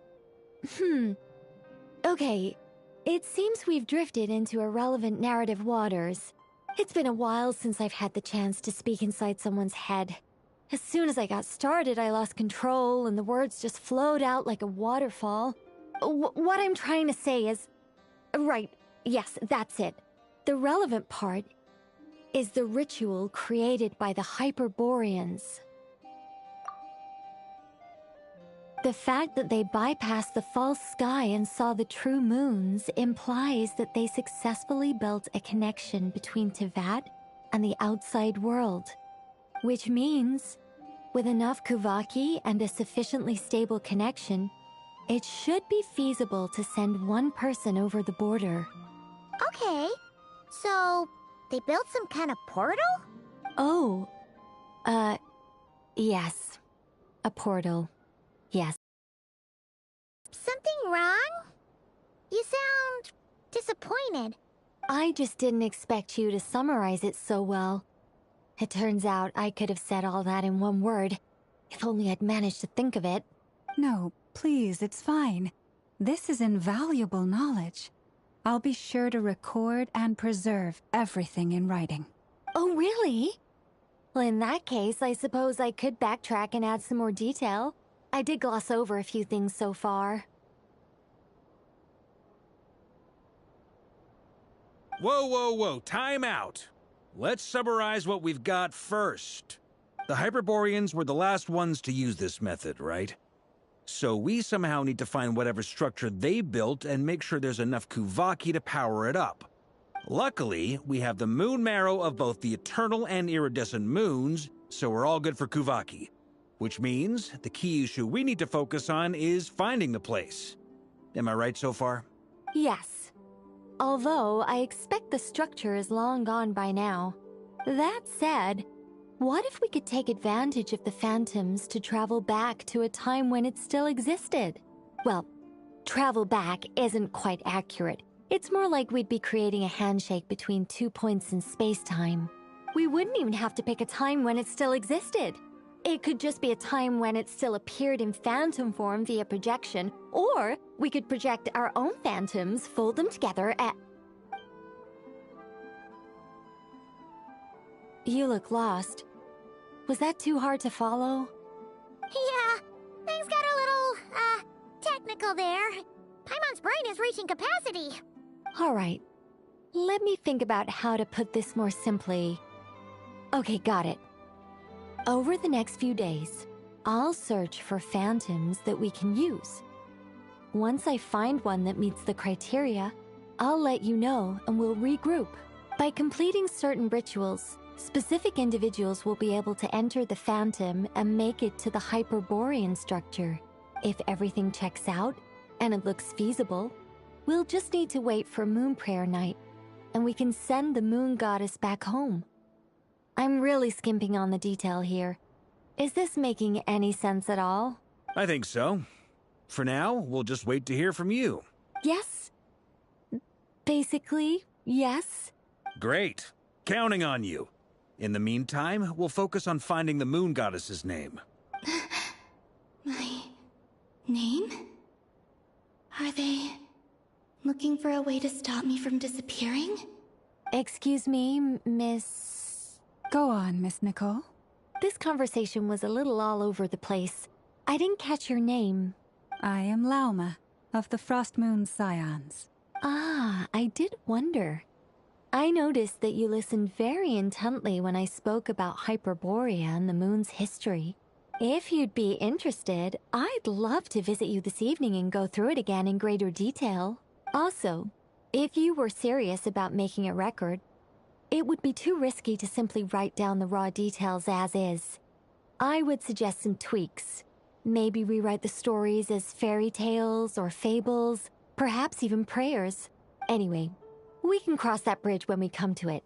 Okay, it seems we've drifted into irrelevant narrative waters. It's been a while since I've had the chance to speak inside someone's head. As soon as I got started, I lost control and the words just flowed out like a waterfall. What I'm trying to say is... Right, yes, that's it. The relevant part is the ritual created by the Hyperboreans. The fact that they bypassed the false sky and saw the true moons implies that they successfully built a connection between Teyvat and the outside world. Which means, with enough Kuvaki and a sufficiently stable connection, it should be feasible to send one person over the border. Okay, so they built some kind of portal? Oh, yes. A portal. Yes. Something wrong? You sound disappointed. I just didn't expect you to summarize it so well. It turns out I could have said all that in one word, if only I'd managed to think of it. No, please, it's fine. This is invaluable knowledge. I'll be sure to record and preserve everything in writing. Oh, really? Well, in that case, I suppose I could backtrack and add some more detail. I did gloss over a few things so far. Whoa, whoa, whoa, time out. Let's summarize what we've got first. The Hyperboreans were the last ones to use this method, right? So we somehow need to find whatever structure they built and make sure there's enough Kuvaki to power it up. Luckily, we have the moon marrow of both the eternal and iridescent moons, so we're all good for Kuvaki. Which means the key issue we need to focus on is finding the place. Am I right so far? Yes. Although I expect the structure is long gone by now. That said, what if we could take advantage of the phantoms to travel back to a time when it still existed? Well, travel back isn't quite accurate. It's more like we'd be creating a handshake between 2 points in space-time. We wouldn't even have to pick a time when it still existed. It could just be a time when it still appeared in phantom form via projection, or we could project our own phantoms, fold them together, and... You look lost. Was that too hard to follow? Yeah, things got a little, technical there. Paimon's brain is reaching capacity. Alright. Let me think about how to put this more simply. Okay, got it. Over the next few days, I'll search for phantoms that we can use. Once I find one that meets the criteria, I'll let you know and we'll regroup. By completing certain rituals, specific individuals will be able to enter the phantom and make it to the Hyperborean structure. If everything checks out, and it looks feasible, we'll just need to wait for Moon Prayer Night, and we can send the Moon Goddess back home. I'm really skimping on the detail here. Is this making any sense at all? I think so. For now, we'll just wait to hear from you. Yes. Basically, yes. Great. Counting on you. In the meantime, we'll focus on finding the Moon Goddess's name. My name? Are they looking for a way to stop me from disappearing? Excuse me, Miss... Go on, Miss Nicole. This conversation was a little all over the place. I didn't catch your name. I am Lauma, of the Frost Moon Scions. Ah, I did wonder. I noticed that you listened very intently when I spoke about Hyperborea and the moon's history. If you'd be interested, I'd love to visit you this evening and go through it again in greater detail. Also, if you were serious about making a record, it would be too risky to simply write down the raw details as is. I would suggest some tweaks. Maybe rewrite the stories as fairy tales or fables, perhaps even prayers. Anyway, we can cross that bridge when we come to it.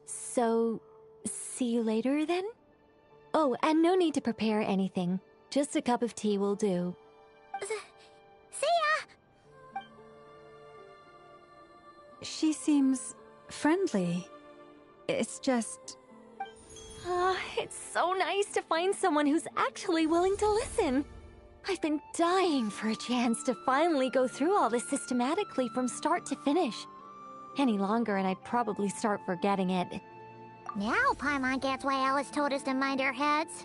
So, see you later then? Oh, and no need to prepare anything. Just a cup of tea will do. See ya! She seems friendly. It's just... It's so nice to find someone who's actually willing to listen. I've been dying for a chance to finally go through all this systematically from start to finish. Any longer and I'd probably start forgetting it. Now Paimon gets why Alice told us to mind our heads.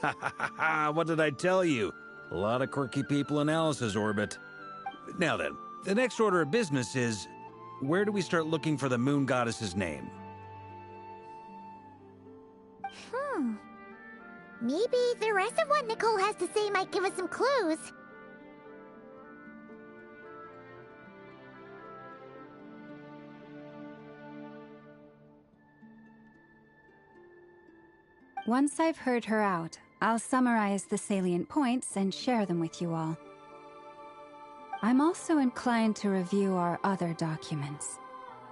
Ha ha ha ha! What did I tell you? A lot of quirky people in Alice's orbit. Now then, the next order of business is... where do we start looking for the Moon Goddess's name? Maybe the rest of what Nicole has to say might give us some clues. Once I've heard her out, I'll summarize the salient points and share them with you all. I'm also inclined to review our other documents.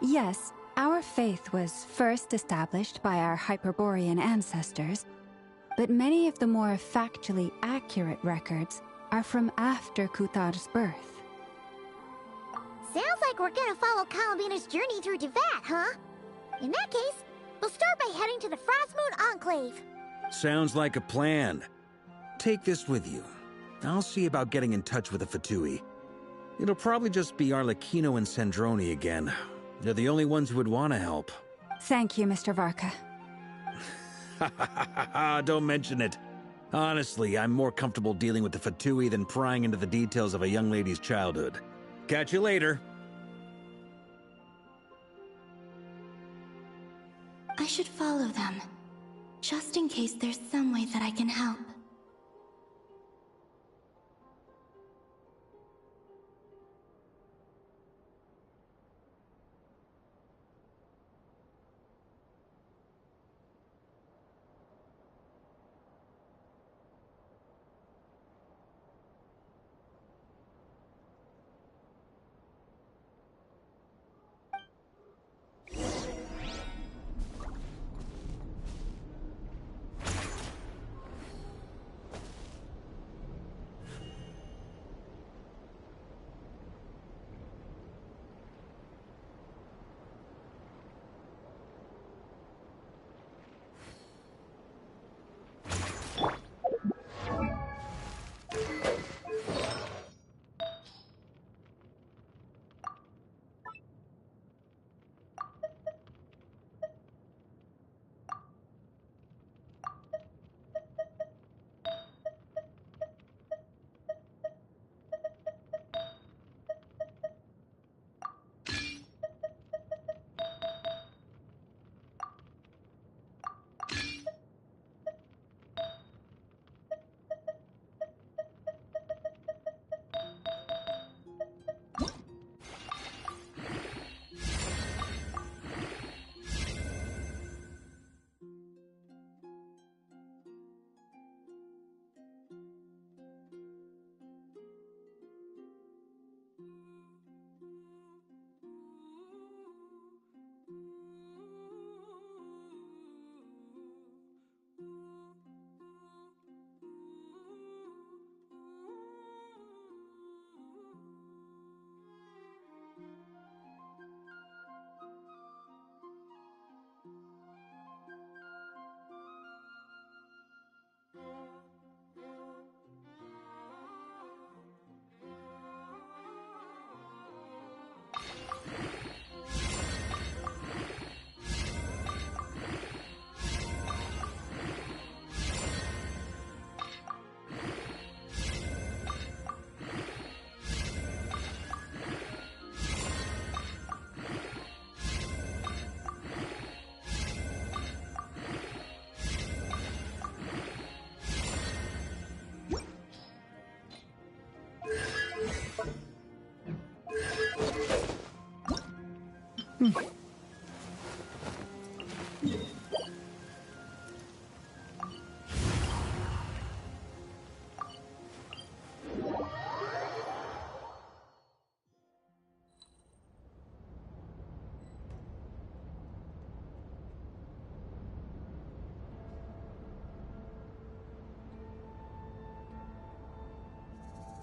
Yes, our faith was first established by our Hyperborean ancestors, but many of the more factually accurate records are from after Kuthar's birth. Sounds like we're gonna follow Columbina's journey through Devat, huh? In that case, we'll start by heading to the Frost Moon Enclave. Sounds like a plan. Take this with you. I'll see about getting in touch with the Fatui. It'll probably just be Arlecchino and Sandroni again. They're the only ones who would want to help. Thank you, Mr. Varka. Don't mention it. Honestly, I'm more comfortable dealing with the Fatui than prying into the details of a young lady's childhood. Catch you later. I should follow them, just in case there's some way that I can help.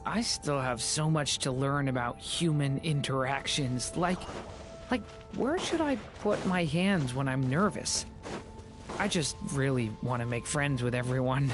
I still have so much to learn about human interactions. Like, where should I put my hands when I'm nervous? I just really want to make friends with everyone.